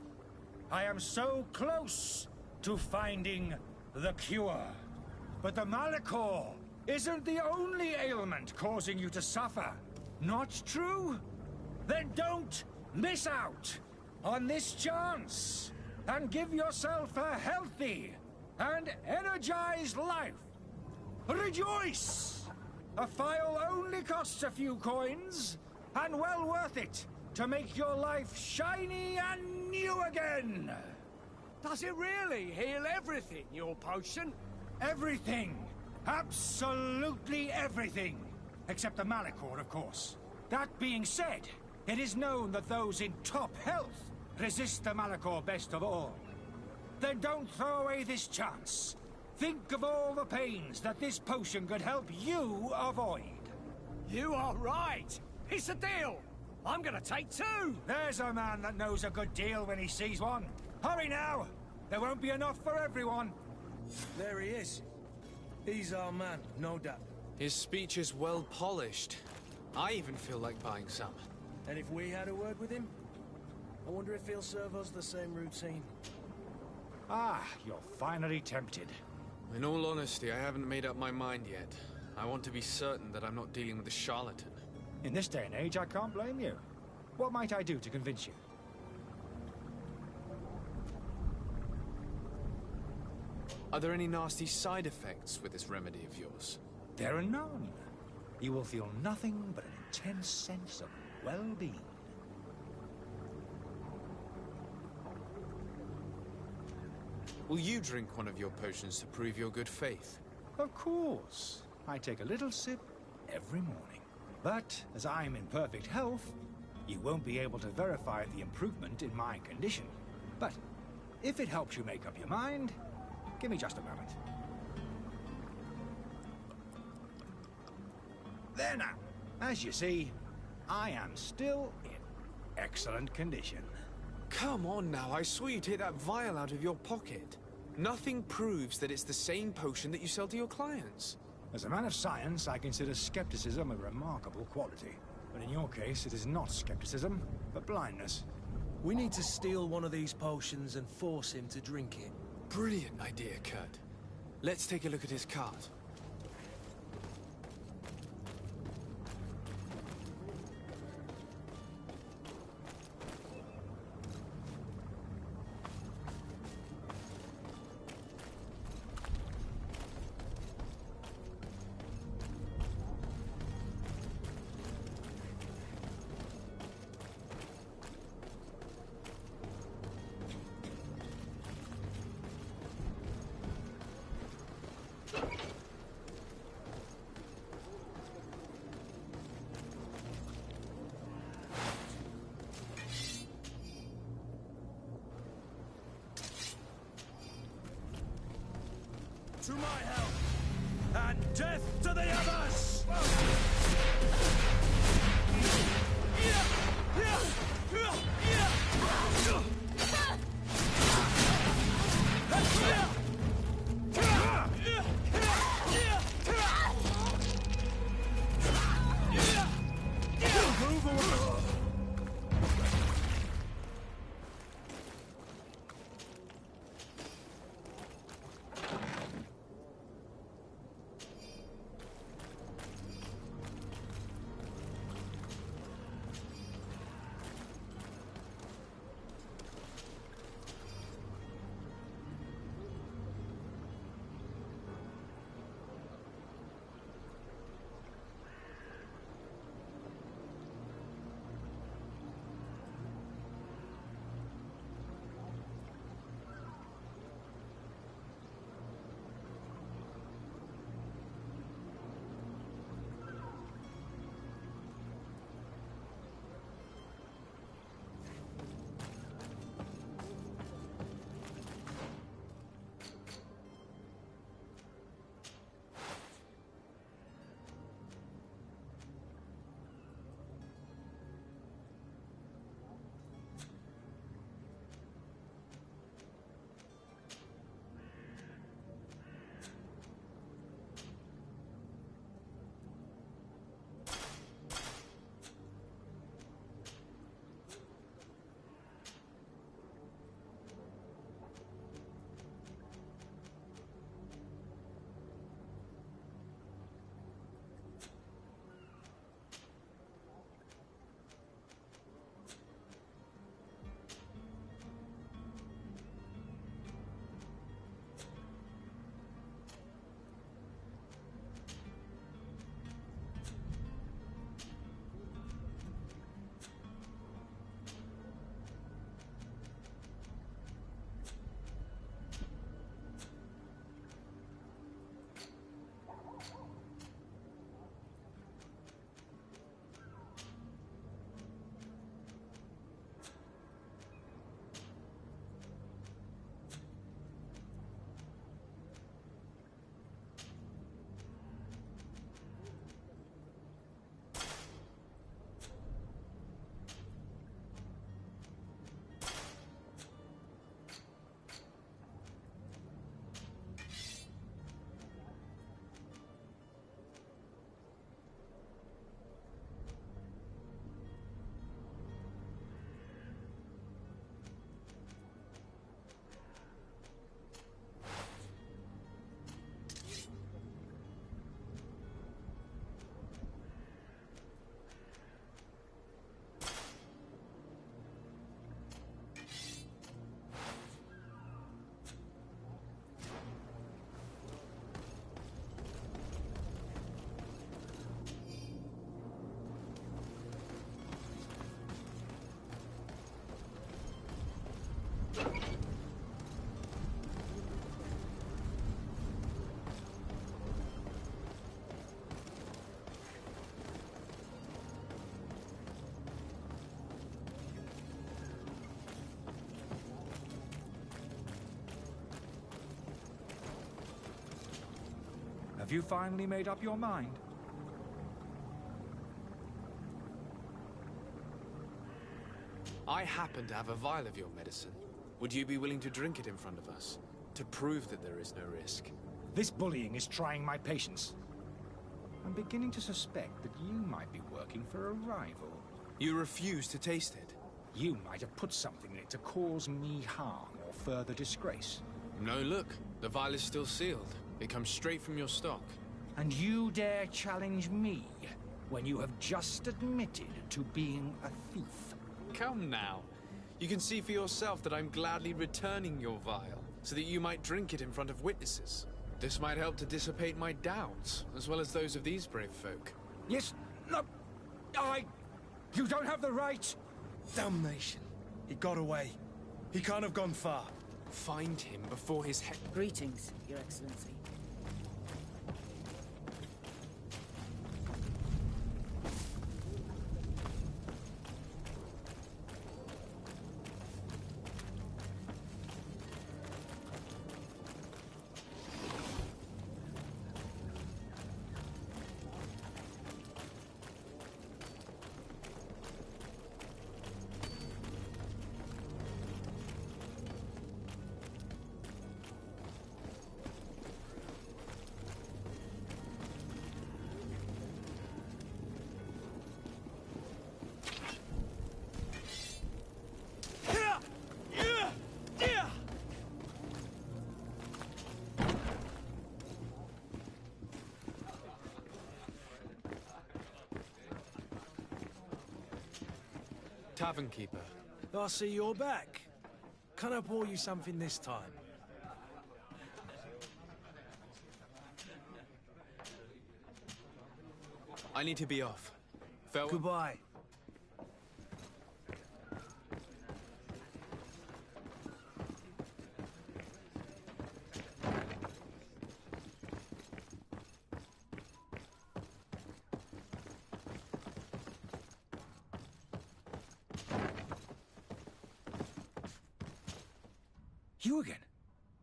I am so close to finding the cure. But the Malachor isn't the only ailment causing you to suffer. Not true? Then don't miss out on this chance and give yourself a healthy and energized life. Rejoice! A phial only costs a few coins, and well worth it to make your life shiny and new again. Does it really heal everything, your potion? Everything. Absolutely everything. Except the Malachor, of course. That being said, it is known that those in top health resist the Malachor best of all. Then don't throw away this chance. Think of all the pains that this potion could help you avoid. You are right. It's a deal. I'm gonna take two. There's a man that knows a good deal when he sees one. Hurry now. There won't be enough for everyone. There he is. He's our man, no doubt. His speech is well polished. I even feel like buying some. And if we had a word with him, I wonder if he'll serve us the same routine. Ah, you're finally tempted. In all honesty, I haven't made up my mind yet. I want to be certain that I'm not dealing with a charlatan. In this day and age, I can't blame you. What might I do to convince you? Are there any nasty side effects with this remedy of yours? There are none. You will feel nothing but an intense sense of well-being. Will you drink one of your potions to prove your good faith? Of course. I take a little sip every morning. But as I'm in perfect health, you won't be able to verify the improvement in my condition. But if it helps you make up your mind, give me just a moment. There now. As you see, I am still in excellent condition. Come on now, I swear you take that vial out of your pocket. Nothing proves that it's the same potion that you sell to your clients. As a man of science, I consider skepticism a remarkable quality. But in your case, it is not skepticism, but blindness. We need to steal one of these potions and force him to drink it. Brilliant idea, Kurt. Let's take a look at his cart. To my help, and death to the others! Have you finally made up your mind? I happen to have a vial of your medicine. Would you be willing to drink it in front of us? To prove that there is no risk? This bullying is trying my patience. I'm beginning to suspect that you might be working for a rival. You refuse to taste it? You might have put something in it to cause me harm or further disgrace. No, look. The vial is still sealed. It comes straight from your stock. And you dare challenge me when you have just admitted to being a thief? Come now. You can see for yourself that I'm gladly returning your vial, so that you might drink it in front of witnesses. This might help to dissipate my doubts, as well as those of these brave folk. Yes, no, you don't have the right! Damnation. He got away. He can't have gone far. Find him before his head... Greetings, Your Excellency. Tavern keeper. I see you're back. Can I pour you something this time? I need to be off. Farewell. Goodbye. You again?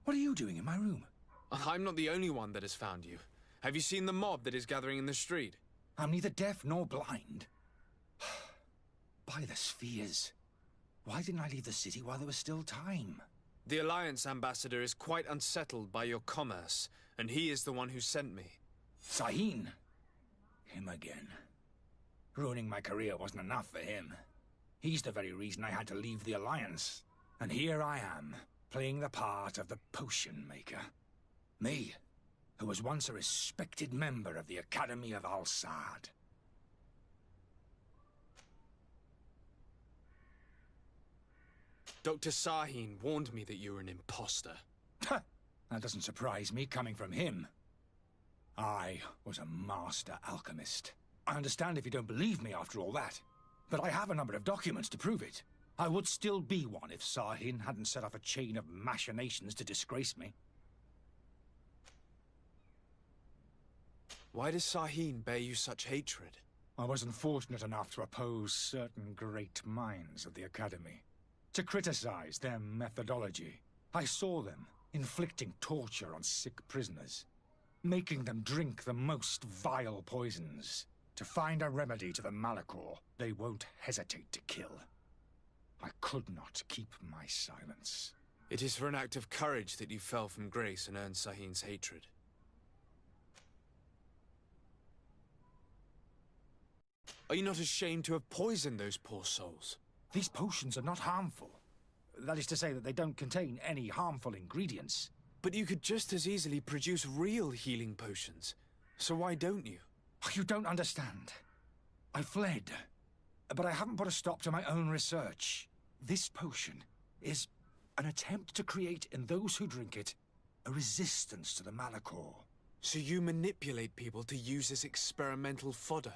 What are you doing in my room? I'm not the only one that has found you. Have you seen the mob that is gathering in the street? I'm neither deaf nor blind. By the spheres. Why didn't I leave the city while there was still time? The Alliance ambassador is quite unsettled by your commerce, and he is the one who sent me. Sahin. Him again. Ruining my career wasn't enough for him. He's the very reason I had to leave the Alliance. And here I am, playing the part of the potion maker. Me, who was once a respected member of the Academy of Al-Saad. Dr. Sahin warned me that you were an imposter. That doesn't surprise me, coming from him. I was a master alchemist. I understand if you don't believe me after all that, but I have a number of documents to prove it. I would still be one if Sahin hadn't set off a chain of machinations to disgrace me. Why does Sahin bear you such hatred? I wasn't fortunate enough to oppose certain great minds of the Academy, to criticize their methodology. I saw them inflicting torture on sick prisoners, making them drink the most vile poisons. To find a remedy to the Malachor, they won't hesitate to kill. I could not keep my silence. It is for an act of courage that you fell from grace and earned Sahin's hatred. Are you not ashamed to have poisoned those poor souls? These potions are not harmful. That is to say that they don't contain any harmful ingredients. But you could just as easily produce real healing potions. So why don't you? You don't understand. I fled, but I haven't put a stop to my own research. This potion is an attempt to create in those who drink it a resistance to the Malachor. So you manipulate people to use as experimental fodder?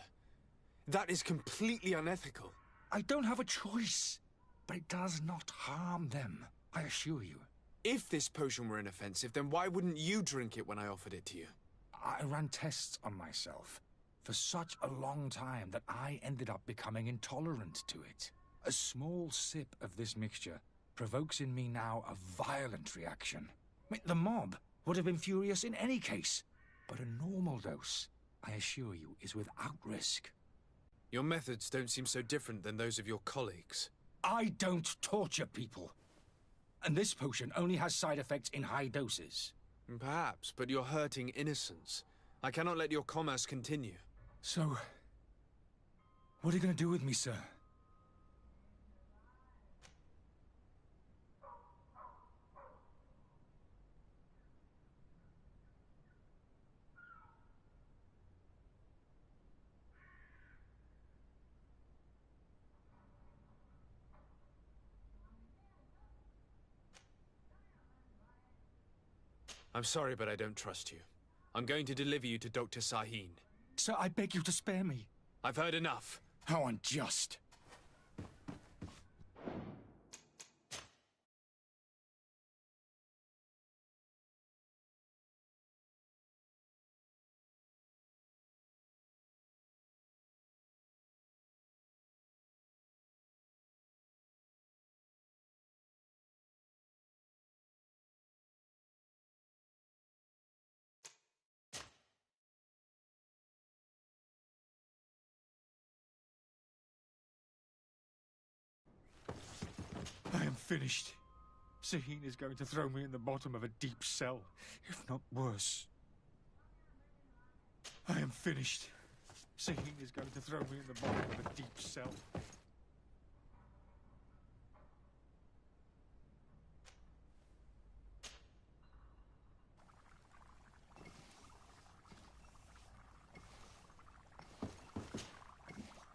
That is completely unethical. I don't have a choice, but it does not harm them. I assure you. If this potion were inoffensive, then why wouldn't you drink it when I offered it to you? I ran tests on myself for such a long time that I ended up becoming intolerant to it. A small sip of this mixture provokes in me now a violent reaction. I mean, the mob would have been furious in any case, but a normal dose, I assure you, is without risk. Your methods don't seem so different than those of your colleagues. I don't torture people. And this potion only has side effects in high doses. Perhaps, but you're hurting innocents. I cannot let your commerce continue. So, what are you going to do with me, sir? I'm sorry, but I don't trust you. I'm going to deliver you to Dr. Sahin. Sir, I beg you to spare me. I've heard enough. How unjust. I am finished. Sahin is going to throw me in the bottom of a deep cell, if not worse. I am finished. Sahin is going to throw me in the bottom of a deep cell.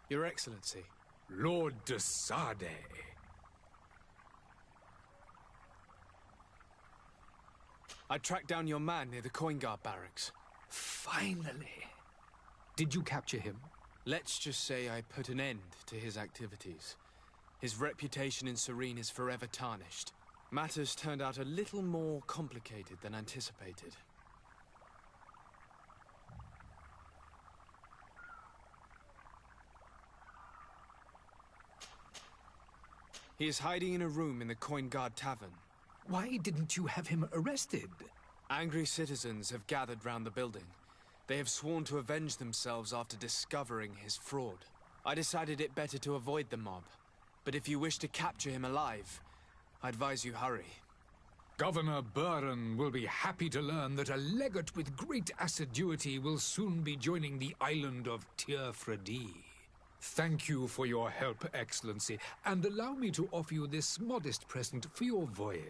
Your Excellency. Lord de Sade. I tracked down your man near the Coin Guard barracks. Finally. Did you capture him? Let's just say I put an end to his activities. His reputation in Serene is forever tarnished. Matters turned out a little more complicated than anticipated. He is hiding in a room in the Coin Guard Tavern. Why didn't you have him arrested? Angry citizens have gathered round the building. They have sworn to avenge themselves after discovering his fraud. I decided it better to avoid the mob. But if you wish to capture him alive, I advise you hurry. Governor Buren will be happy to learn that a legate with great assiduity will soon be joining the island of Tir-Fredi. Thank you for your help, Excellency, and allow me to offer you this modest present for your voyage.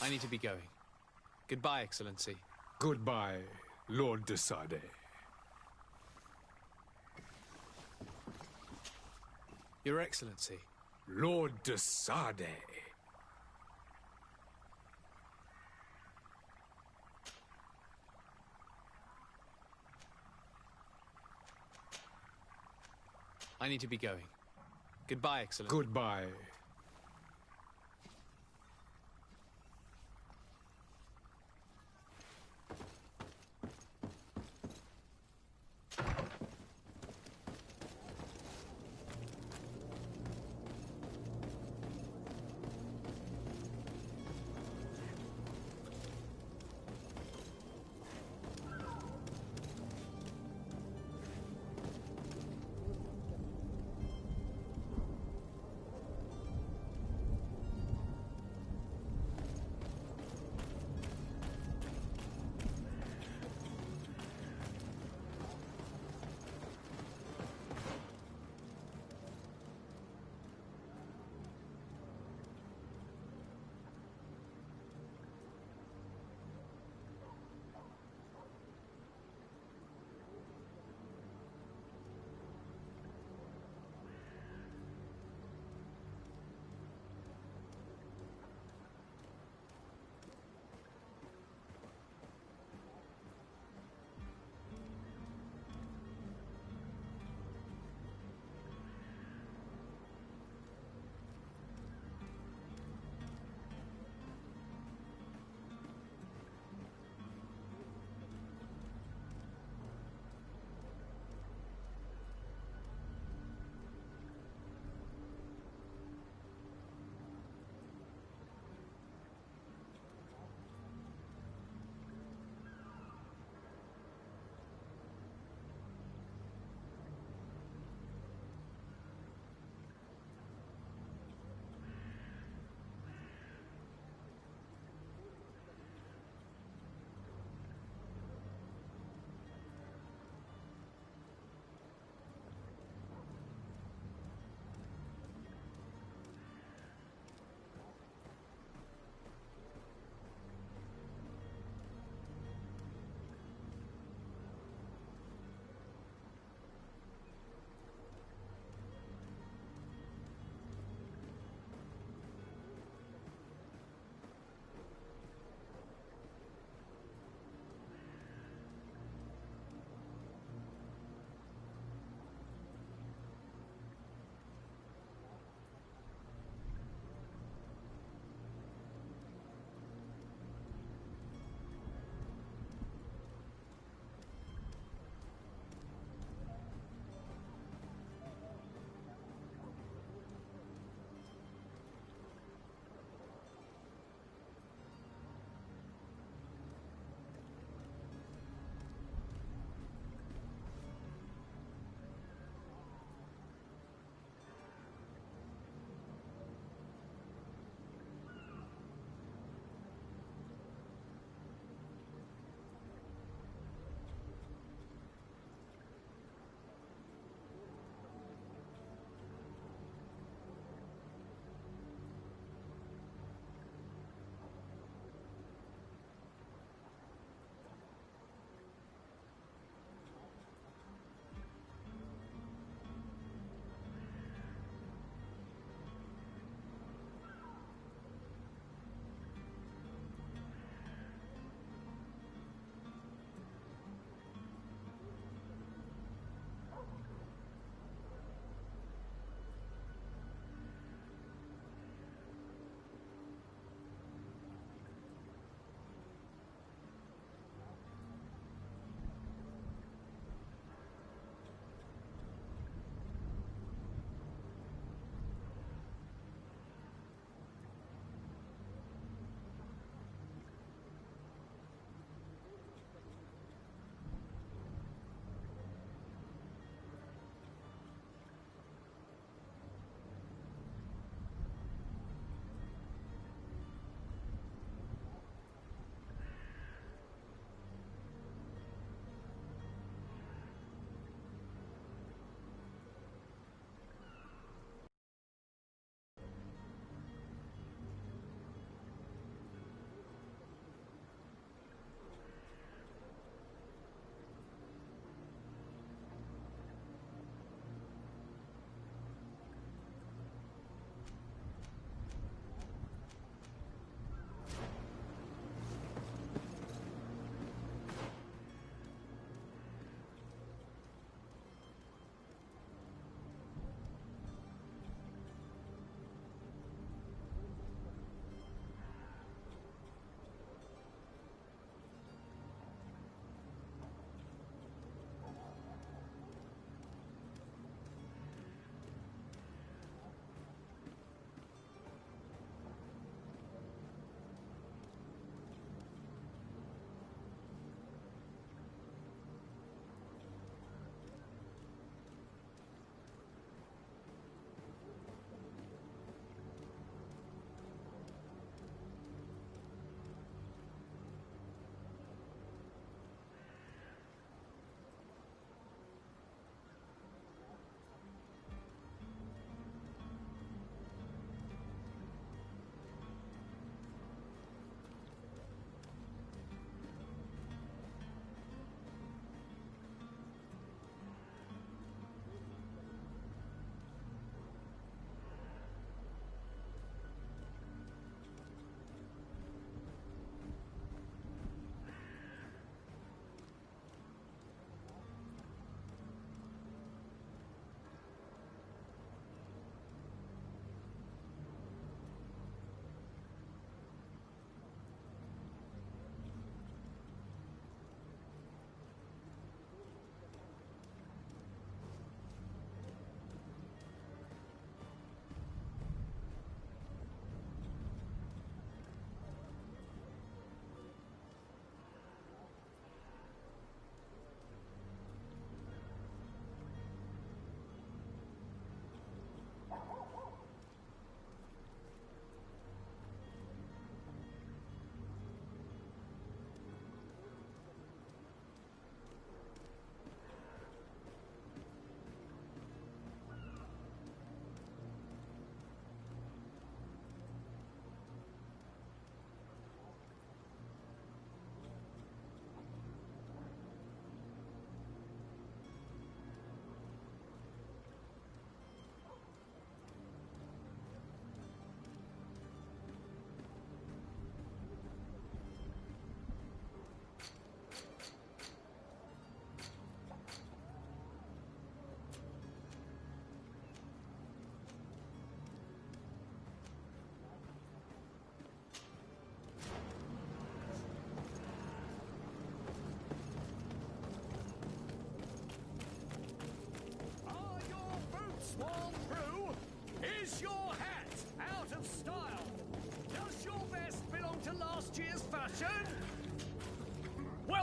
I need to be going. Goodbye, Excellency. Goodbye, Lord de Sade. Your Excellency. Lord de Sade. I need to be going. Goodbye, Excellency. Goodbye.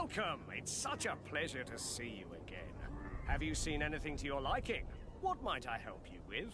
Welcome! It's such a pleasure to see you again. Have you seen anything to your liking? What might I help you with?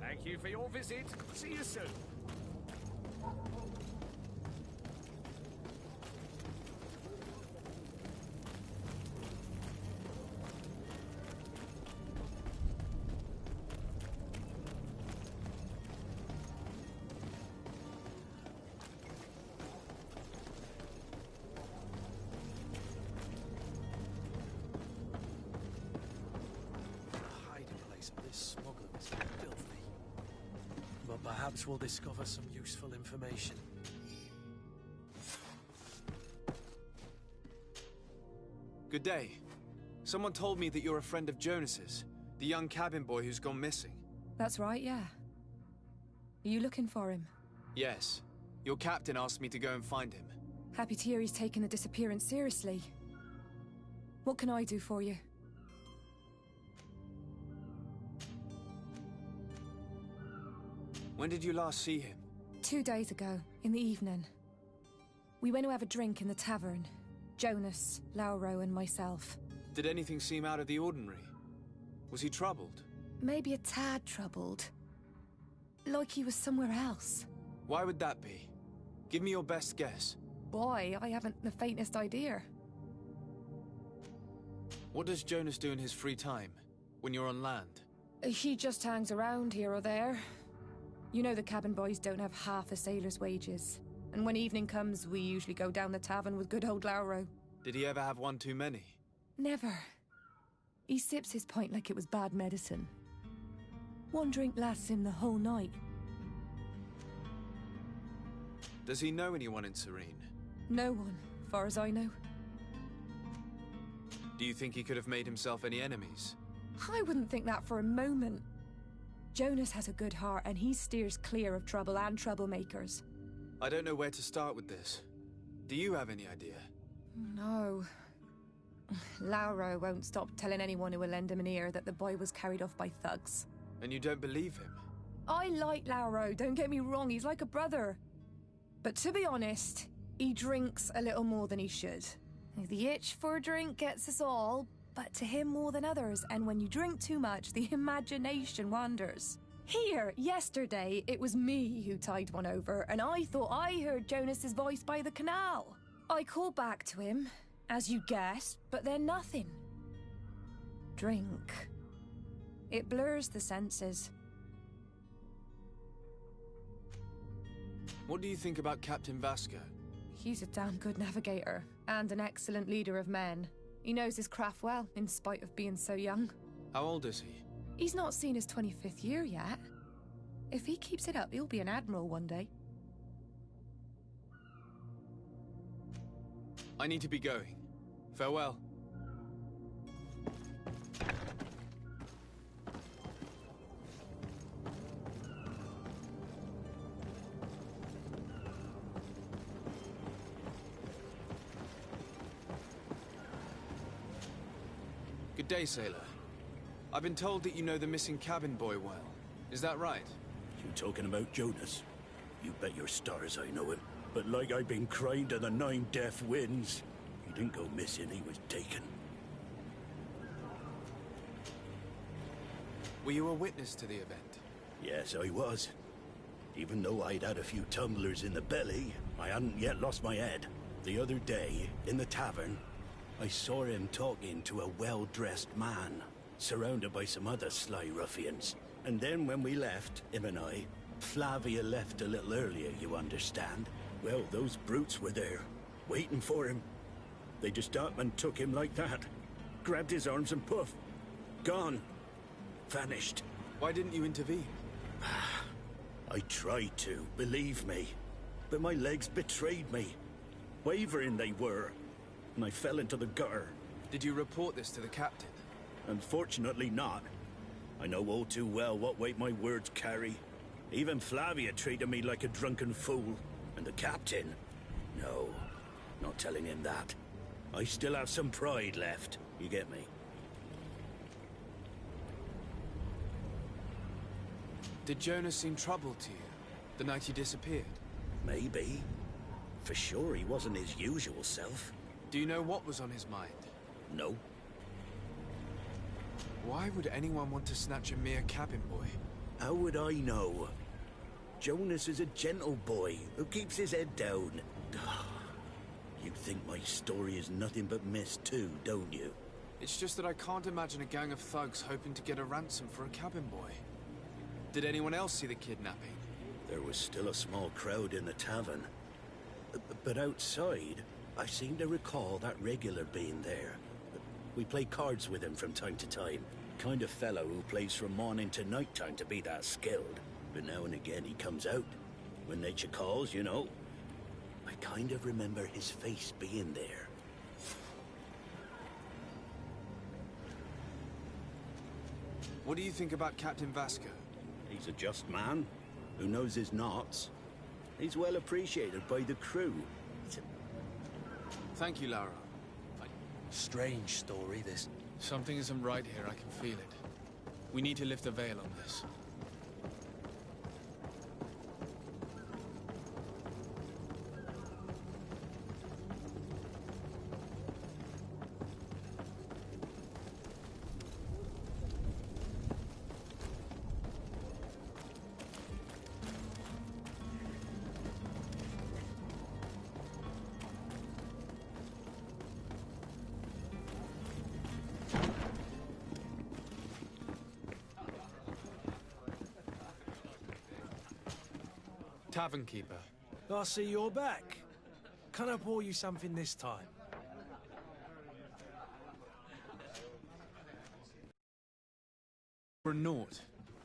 Thank you for your visit. See you soon. Perhaps we'll discover some useful information. Good day. Someone told me that you're a friend of Jonas's, the young cabin boy who's gone missing. That's right, yeah. Are you looking for him? Yes. Your captain asked me to go and find him. Happy to hear he's taken the disappearance seriously. What can I do for you? When did you last see him? 2 days ago, in the evening. We went to have a drink in the tavern. Jonas, Lauro and myself. Did anything seem out of the ordinary? Was he troubled? Maybe a tad troubled. Like he was somewhere else. Why would that be? Give me your best guess. Boy, I haven't the faintest idea. What does Jonas do in his free time, when you're on land? He just hangs around here or there. You know the cabin boys don't have half a sailor's wages. And when evening comes, we usually go down the tavern with good old Lauro. Did he ever have one too many? Never. He sips his pint like it was bad medicine. One drink lasts him the whole night. Does he know anyone in Serene? No one, far as I know. Do you think he could have made himself any enemies? I wouldn't think that for a moment. Jonas has a good heart, and he steers clear of trouble and troublemakers. I don't know where to start with this. Do you have any idea? No. Lauro won't stop telling anyone who will lend him an ear that the boy was carried off by thugs. And you don't believe him? I like Lauro, don't get me wrong, he's like a brother. But to be honest, he drinks a little more than he should. The itch for a drink gets us all, but to him more than others, and when you drink too much, the imagination wanders. Here, yesterday, it was me who tied one over, and I thought I heard Jonas's voice by the canal. I called back to him, as you guessed, but then nothing. Drink. It blurs the senses. What do you think about Captain Vasco? He's a damn good navigator, and an excellent leader of men. He knows his craft well, in spite of being so young. How old is he? He's not seen his 25th year yet. If he keeps it up, he'll be an admiral one day. I need to be going. Farewell. Good day, sailor. I've been told that you know the missing cabin boy well. Is that right? You talking about Jonas? You bet your stars I know him. But like I've been crying to the 9 deaf winds, he didn't go missing, he was taken. Were you a witness to the event? Yes, I was. Even though I'd had a few tumblers in the belly, I hadn't yet lost my head. The other day, in the tavern, I saw him talking to a well-dressed man, surrounded by some other sly ruffians. And then when we left, him and I, Flavia left a little earlier, you understand. Well, those brutes were there, waiting for him. They just up and took him like that. Grabbed his arms and poof. Gone. Vanished. Why didn't you intervene? I tried to, believe me. But my legs betrayed me. Wavering they were. And I fell into the gutter. Did you report this to the captain? Unfortunately not. I know all too well what weight my words carry. Even Flavia treated me like a drunken fool. And the captain? No, not telling him that. I still have some pride left, you get me? Did Jonas seem troubled to you, the night he disappeared? Maybe. For sure he wasn't his usual self. Do you know what was on his mind? No. Why would anyone want to snatch a mere cabin boy? How would I know? Jonas is a gentle boy who keeps his head down. You think my story is nothing but mist too, don't you? It's just that I can't imagine a gang of thugs hoping to get a ransom for a cabin boy. Did anyone else see the kidnapping? There was still a small crowd in the tavern. But outside, I seem to recall that regular being there. We play cards with him from time to time. Kind of fellow who plays from morning to night time to be that skilled. But now and again he comes out. When nature calls, you know. I kind of remember his face being there. What do you think about Captain Vasco? He's a just man who knows his knots. He's well appreciated by the crew. Thank you, Lara. Strange story, this. Something isn't right here, I can feel it. We need to lift the veil on this. Tavern keeper. I see you're back. Can I pour you something this time? For a Naut,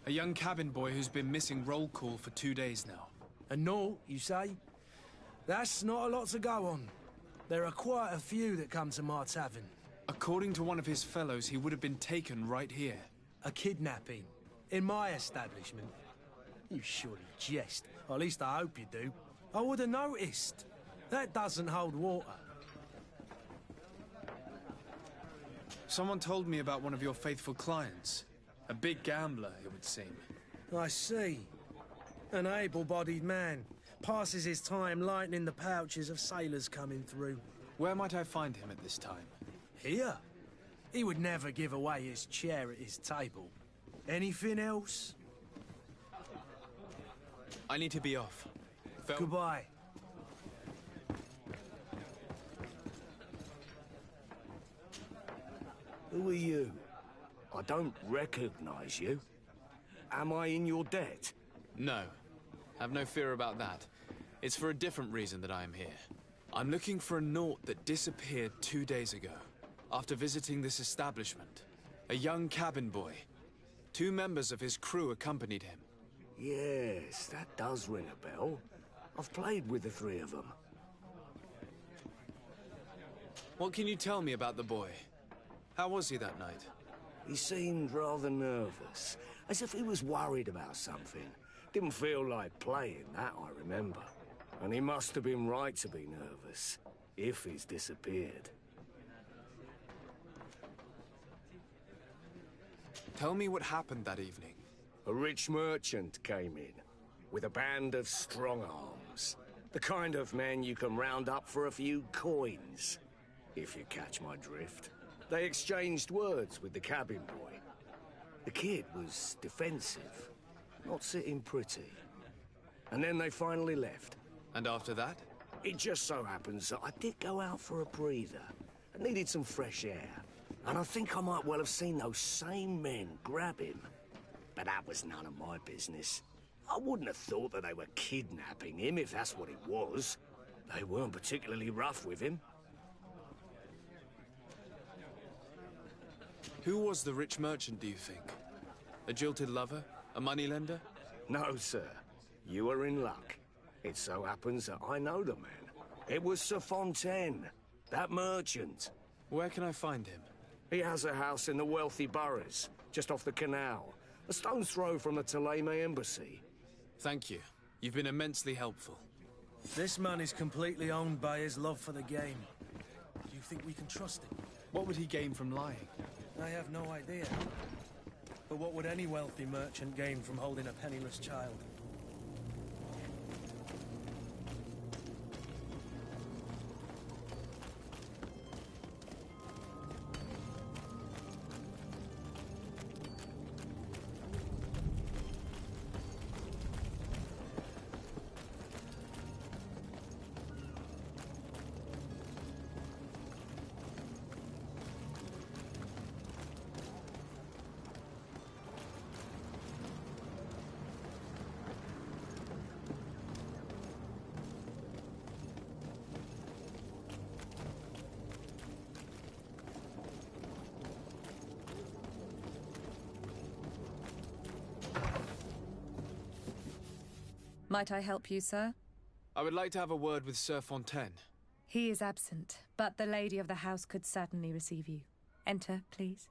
a young cabin boy who's been missing roll call for 2 days now. A Naut, you say? That's not a lot to go on. There are quite a few that come to my tavern. According to one of his fellows, he would have been taken right here. A kidnapping. In my establishment? You surely jest. Or at least I hope you do. I would have noticed. That doesn't hold water. Someone told me about one of your faithful clients. A big gambler, it would seem. I see. An able-bodied man. Passes his time lightening the pouches of sailors coming through. Where might I find him at this time? Here? He would never give away his chair at his table. Anything else? I need to be off. Goodbye. Who are you? I don't recognize you. Am I in your debt? No. Have no fear about that. It's for a different reason that I am here. I'm looking for a Naut that disappeared 2 days ago, after visiting this establishment. A young cabin boy. 2 members of his crew accompanied him. Yes, that does ring a bell. I've played with the 3 of them. What can you tell me about the boy? How was he that night? He seemed rather nervous, as if he was worried about something. Didn't feel like playing, that I remember. And he must have been right to be nervous, if he's disappeared. Tell me what happened that evening. A rich merchant came in, with a band of strong-arms. The kind of men you can round up for a few coins, if you catch my drift. They exchanged words with the cabin boy. The kid was defensive, not sitting pretty. And then they finally left. And after that? It just so happens that I did go out for a breather. I needed some fresh air. And I think I might well have seen those same men grab him. But that was none of my business. I wouldn't have thought that they were kidnapping him, if that's what it was. They weren't particularly rough with him. Who was the rich merchant, do you think? A jilted lover? A moneylender? No, sir. You are in luck. It so happens that I know the man. It was Sir Fontaine, that merchant. Where can I find him? He has a house in the wealthy boroughs, just off the canal. A stone's throw from the Thélème embassy. Thank you. You've been immensely helpful. This man is completely owned by his love for the game. Do you think we can trust him? What would he gain from lying? I have no idea. But what would any wealthy merchant gain from holding a penniless child? Might I help you, sir? I would like to have a word with Sir Fontaine. He is absent, but the lady of the house could certainly receive you. Enter, please.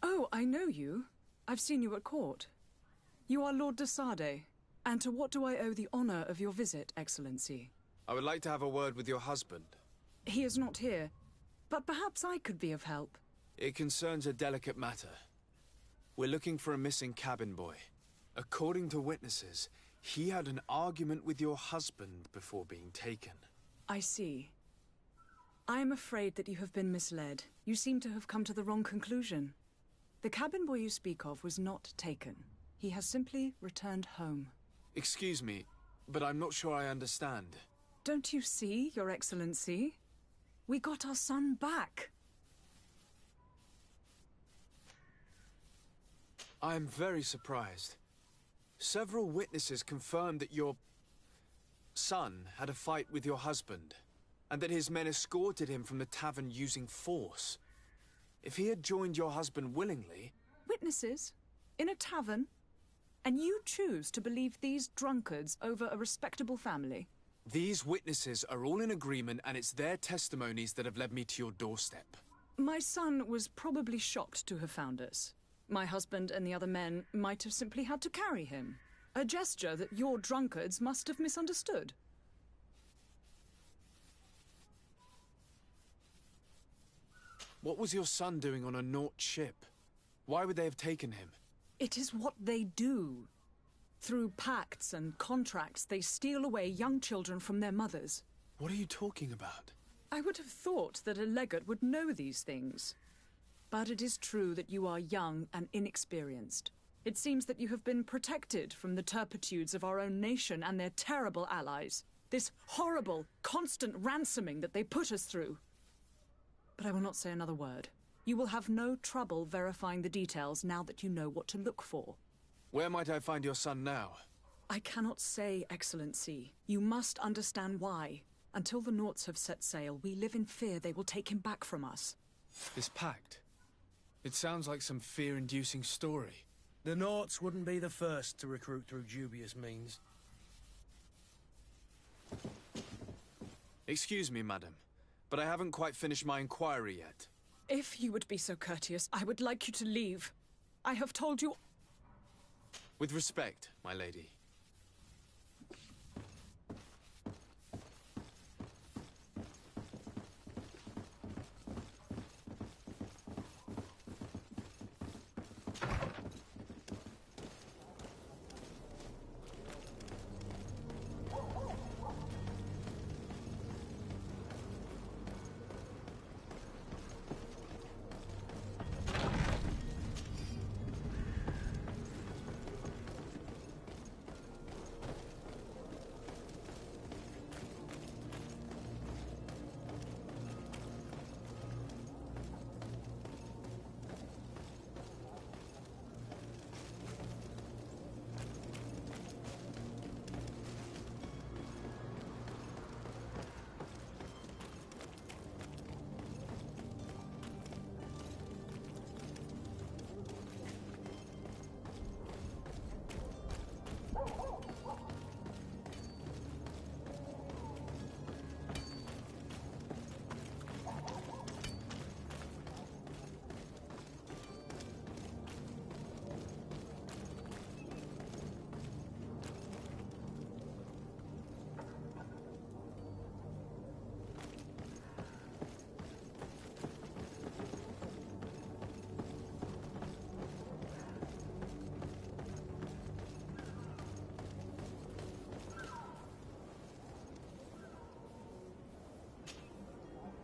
Oh, I know you. I've seen you at court. You are Lord de Sade. And to what do I owe the honor of your visit, Excellency? I would like to have a word with your husband. He is not here, but perhaps I could be of help. It concerns a delicate matter. We're looking for a missing cabin boy. According to witnesses, he had an argument with your husband before being taken. I see. I am afraid that you have been misled. You seem to have come to the wrong conclusion. The cabin boy you speak of was not taken. He has simply returned home. Excuse me, but I'm not sure I understand. Don't you see, Your Excellency? We got our son back. I am very surprised. Several witnesses confirmed that your son had a fight with your husband, and that his men escorted him from the tavern using force. If he had joined your husband willingly... Witnesses? In a tavern? And you choose to believe these drunkards over a respectable family? These witnesses are all in agreement, and it's their testimonies that have led me to your doorstep. My son was probably shocked to have found us. My husband and the other men might have simply had to carry him. A gesture that your drunkards must have misunderstood. What was your son doing on a Naut ship? Why would they have taken him? It is what they do. Through pacts and contracts, they steal away young children from their mothers. What are you talking about? I would have thought that a legate would know these things. But it is true that you are young and inexperienced. It seems that you have been protected from the turpitudes of our own nation and their terrible allies. This horrible, constant ransoming that they put us through. But I will not say another word. You will have no trouble verifying the details now that you know what to look for. Where might I find your son now? I cannot say, Excellency. You must understand why. Until the Nauts have set sail, we live in fear they will take him back from us. This pact? It sounds like some fear-inducing story. The Nauts wouldn't be the first to recruit through dubious means. Excuse me, madam, but I haven't quite finished my inquiry yet. If you would be so courteous, I would like you to leave. I have told you... With respect, my lady.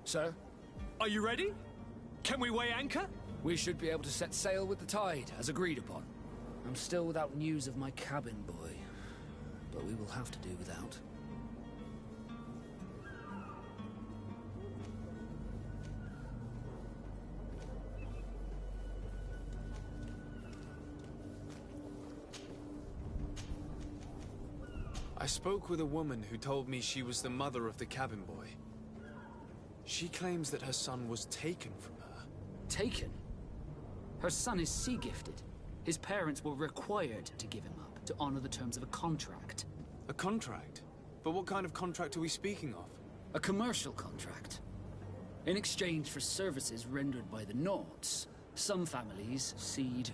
Sir? Are you ready? Can we weigh anchor? We should be able to set sail with the tide, as agreed upon. I'm still without news of my cabin boy, but we will have to do without. I spoke with a woman who told me she was the mother of the cabin boy. She claims that her son was taken from her. Taken? Her son is sea-gifted. His parents were required to give him up to honor the terms of a contract. A contract? But what kind of contract are we speaking of? A commercial contract. In exchange for services rendered by the Nauts, some families cede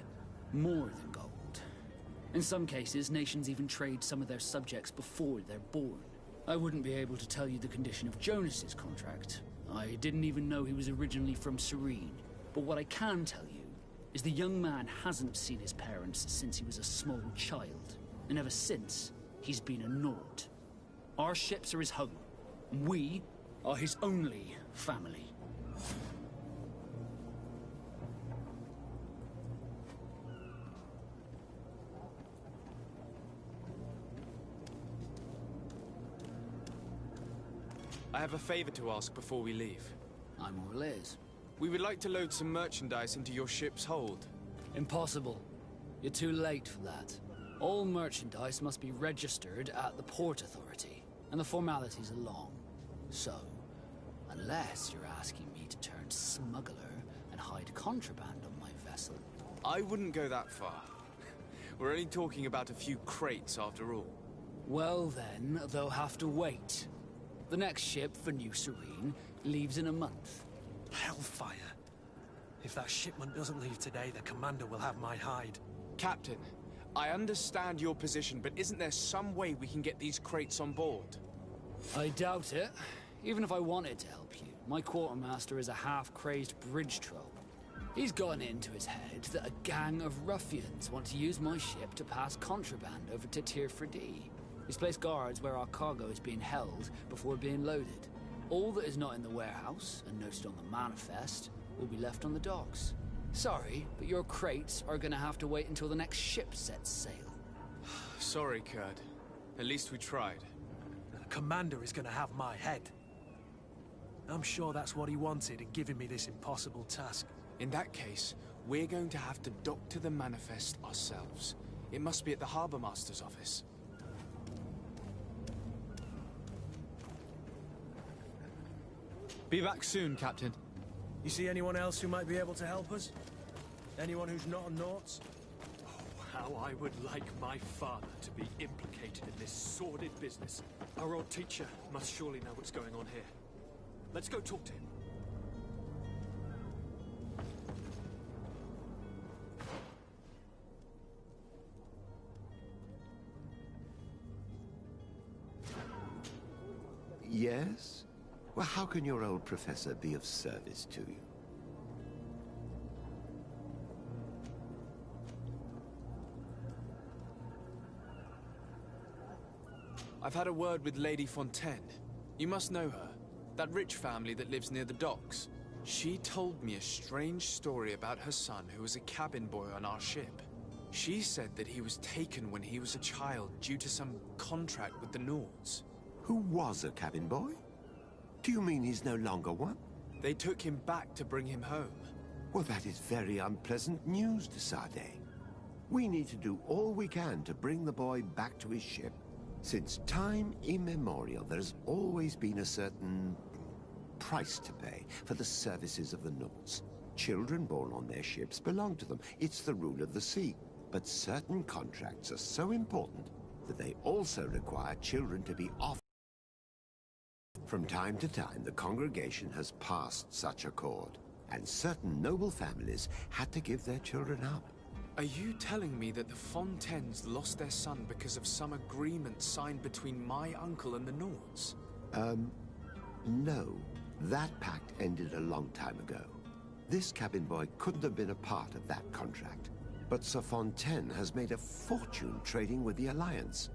more than gold. In some cases, nations even trade some of their subjects before they're born. I wouldn't be able to tell you the condition of Jonas's contract. I didn't even know he was originally from Serene. But what I can tell you is the young man hasn't seen his parents since he was a small child. And ever since, he's been a Naut. Our ships are his home. And we are his only family. I have a favor to ask before we leave. I'm all ears. We would like to load some merchandise into your ship's hold. Impossible. You're too late for that. All merchandise must be registered at the Port Authority, and the formalities are long. So, unless you're asking me to turn smuggler and hide contraband on my vessel. I wouldn't go that far. We're only talking about a few crates after all. Well then, they'll have to wait. The next ship for New Serene leaves in a month. Hellfire. If that shipment doesn't leave today, the commander will have my hide. Captain, I understand your position, but isn't there some way we can get these crates on board? I doubt it. Even if I wanted to help you, my quartermaster is a half-crazed bridge troll. He's gotten into his head that a gang of ruffians want to use my ship to pass contraband over to H.N.P.G. He's placed guards where our cargo is being held before being loaded. All that is not in the warehouse, and noted on the manifest, will be left on the docks. Sorry, but your crates are gonna have to wait until the next ship sets sail. Sorry, Kurd. At least we tried. The commander is gonna have my head. I'm sure that's what he wanted in giving me this impossible task. In that case, we're going to have to dock to the manifest ourselves. It must be at the Harbour Master's office. Be back soon, Captain. You see anyone else who might be able to help us? Anyone who's not a Nauts? Oh, how I would like my father to be implicated in this sordid business. Our old teacher must surely know what's going on here. Let's go talk to him. Yes? Well, how can your old professor be of service to you? I've had a word with Lady Fontaine. You must know her. That rich family that lives near the docks. She told me a strange story about her son who was a cabin boy on our ship. She said that he was taken when he was a child due to some contract with the Nords. Who was a cabin boy? Do you mean he's no longer one? They took him back to bring him home. Well, that is very unpleasant news, de Sade. We need to do all we can to bring the boy back to his ship. Since time immemorial, there has always been a certain price to pay for the services of the Nords. Children born on their ships belong to them. It's the rule of the sea. But certain contracts are so important that they also require children to be off. From time to time, the congregation has passed such accord, and certain noble families had to give their children up. Are you telling me that the Fontaines lost their son because of some agreement signed between my uncle and the Nords? No. That pact ended a long time ago. This cabin boy couldn't have been a part of that contract. But Sir Fontaine has made a fortune trading with the Alliance,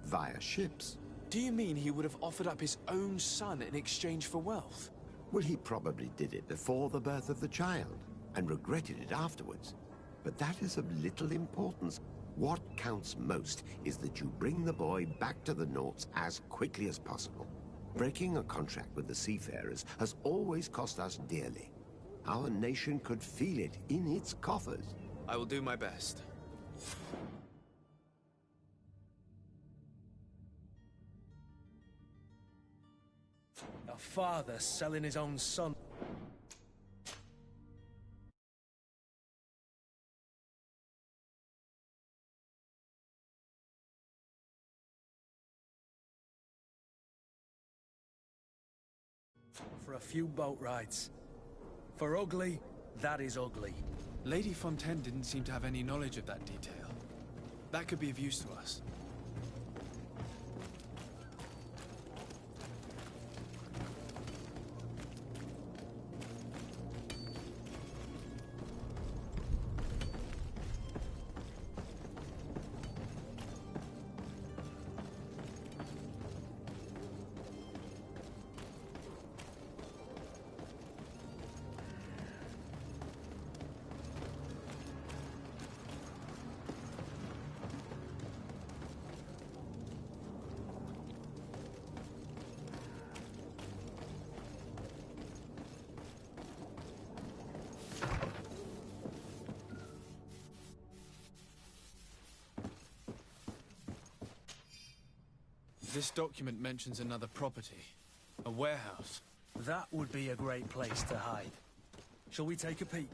via ships. Do you mean he would have offered up his own son in exchange for wealth? Well, he probably did it before the birth of the child, and regretted it afterwards. But that is of little importance. What counts most is that you bring the boy back to the Nords as quickly as possible. Breaking a contract with the seafarers has always cost us dearly. Our nation could feel it in its coffers. I will do my best. A father selling his own son. For a few boat rides. For ugly, that is ugly. Lady Fontaine didn't seem to have any knowledge of that detail. That could be of use to us. This document mentions another property. A warehouse. That would be a great place to hide. Shall we take a peek?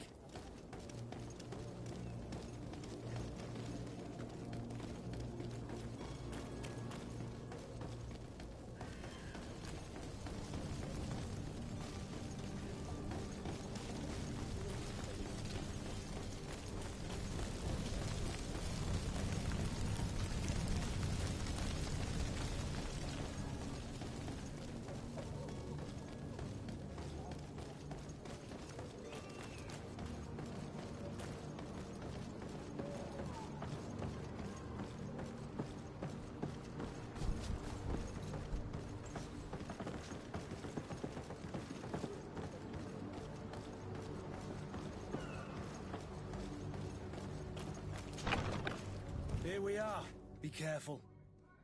Here we are. Be careful.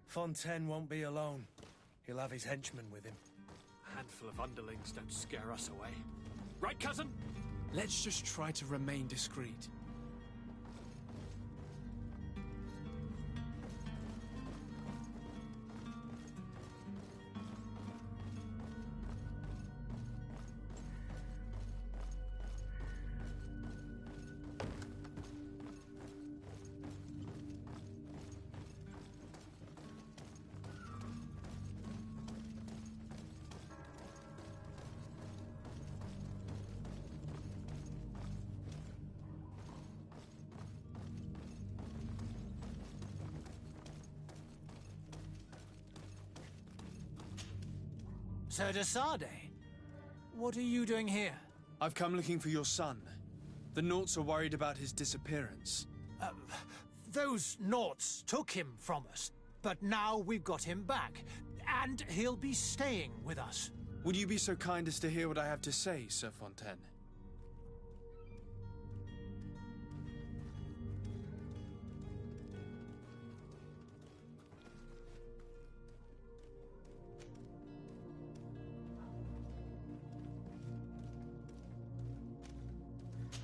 Fontaine won't be alone. He'll have his henchmen with him. A handful of underlings don't scare us away. Right, cousin? Let's just try to remain discreet. Sir de Sade, what are you doing here? I've come looking for your son. The Naughts are worried about his disappearance. Those Naughts took him from us, but now we've got him back, and he'll be staying with us. Would you be so kind as to hear what I have to say, Sir Fontaine?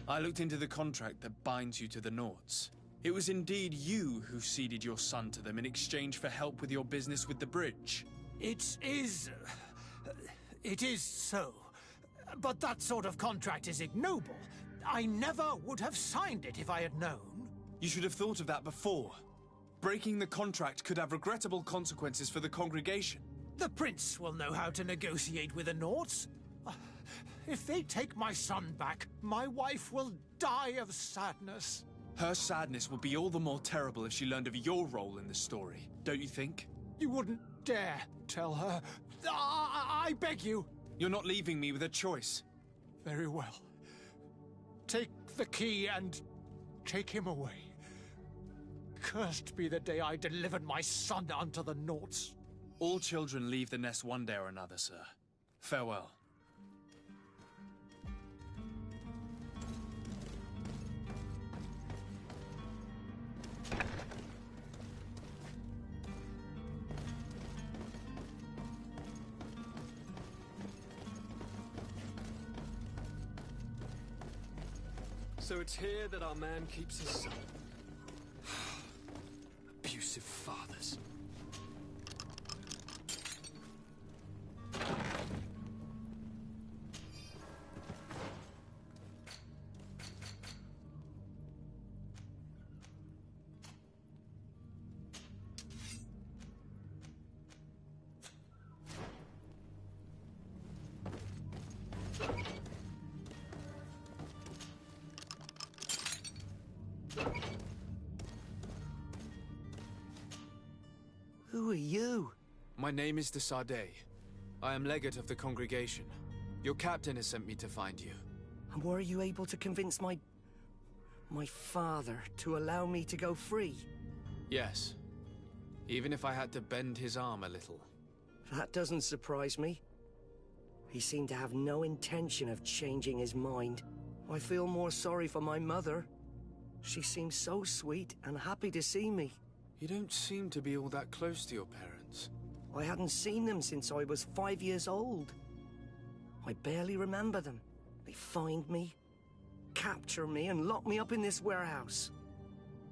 I looked into the contract that binds you to the Naughts. It was indeed you who ceded your son to them in exchange for help with your business with the bridge. It is so. But that sort of contract is ignoble. I never would have signed it if I had known. You should have thought of that before. Breaking the contract could have regrettable consequences for the congregation. The Prince will know how to negotiate with the Naughts. If they take my son back, my wife will die of sadness. Her sadness would be all the more terrible if she learned of your role in the story, don't you think? You wouldn't dare tell her. I beg you. You're not leaving me with a choice. Very well. Take the key and take him away. Cursed be the day I delivered my son unto the Naughts. All children leave the nest one day or another, sir. Farewell. So it's here that our man keeps his son. Abusive fathers. Who are you? My name is de Sade. I am legate of the congregation. Your captain has sent me to find you. And were you able to convince my father to allow me to go free? Yes. Even if I had to bend his arm a little. That doesn't surprise me. He seemed to have no intention of changing his mind. I feel more sorry for my mother. She seemed so sweet and happy to see me. You don't seem to be all that close to your parents. I hadn't seen them since I was 5 years old. I barely remember them. They find me, capture me, and lock me up in this warehouse.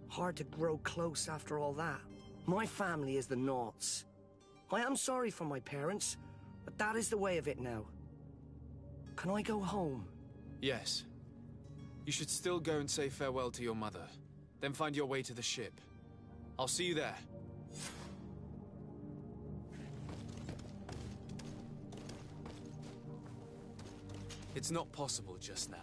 Hard to grow close after all that. My family is the Naughts. I am sorry for my parents, but that is the way of it now. Can I go home? Yes, You should still go and say farewell to your mother. Then find your way to the ship. I'll see you there. It's not possible just now.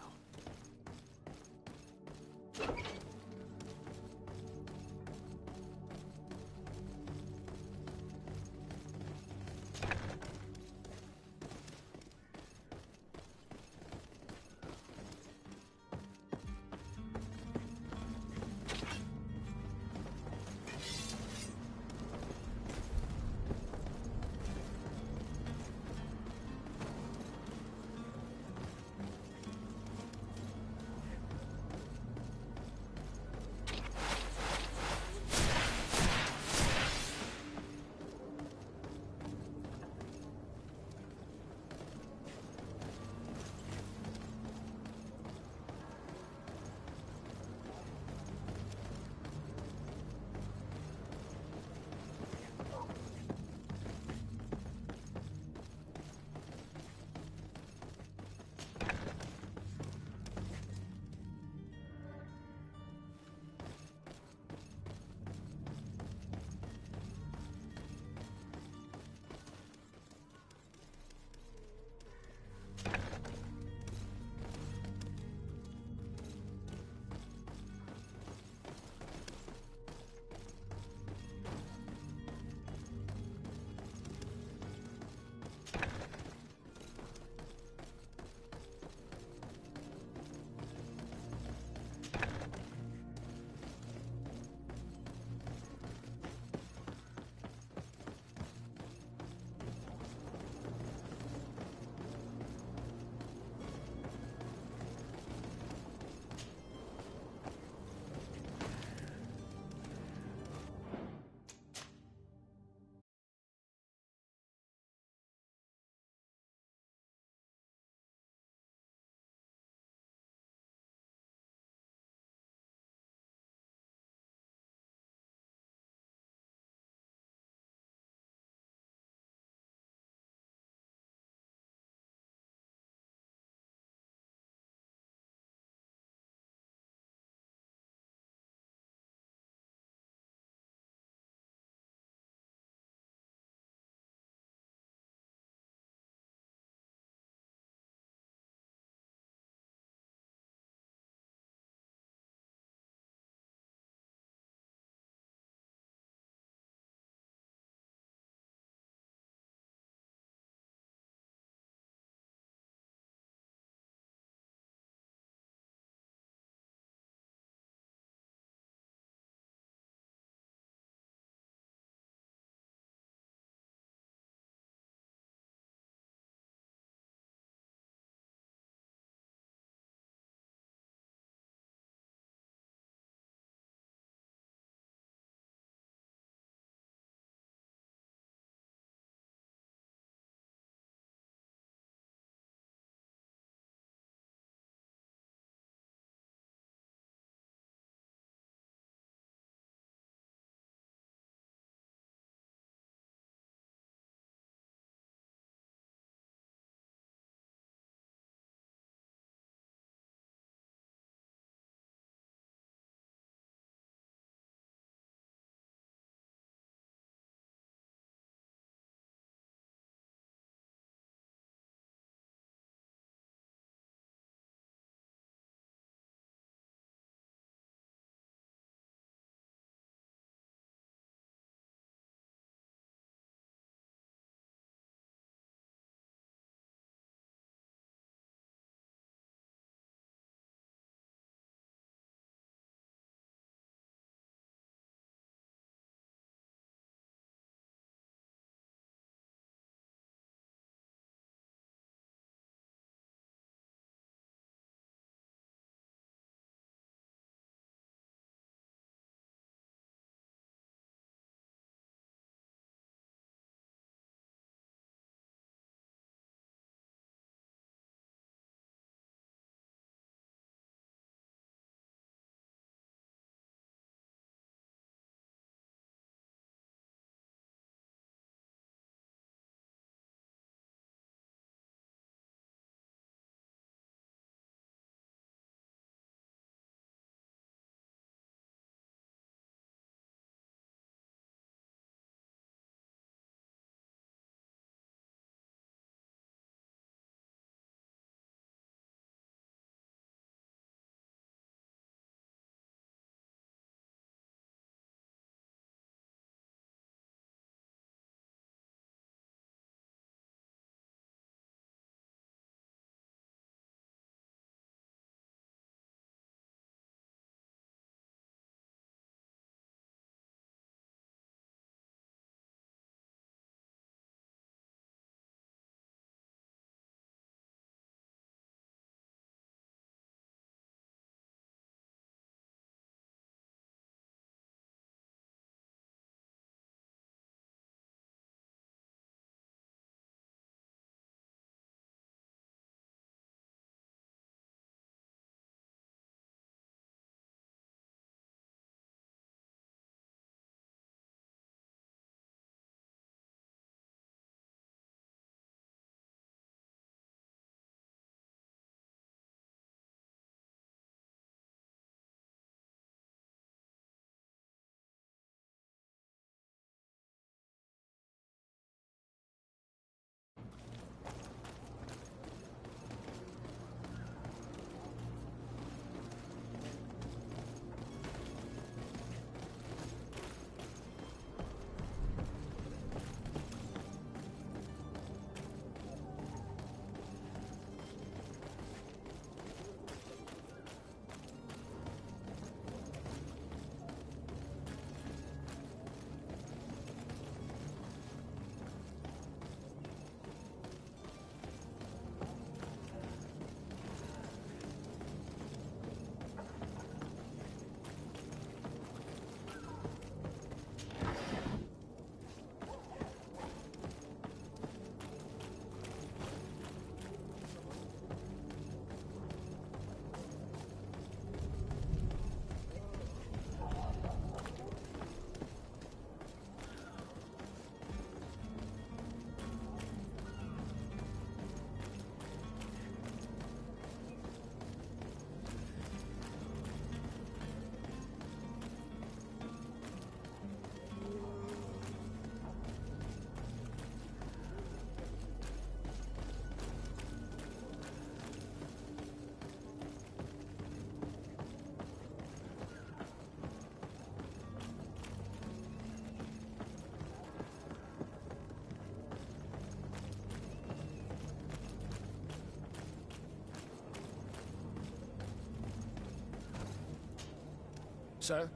Sir?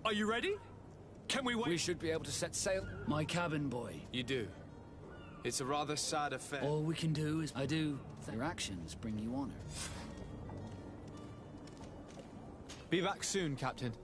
Are you ready? Can we wait? We should be able to set sail. My cabin boy. You do. It's a rather sad affair. All we can do is... I do. Your actions bring you honor. Be back soon, Captain.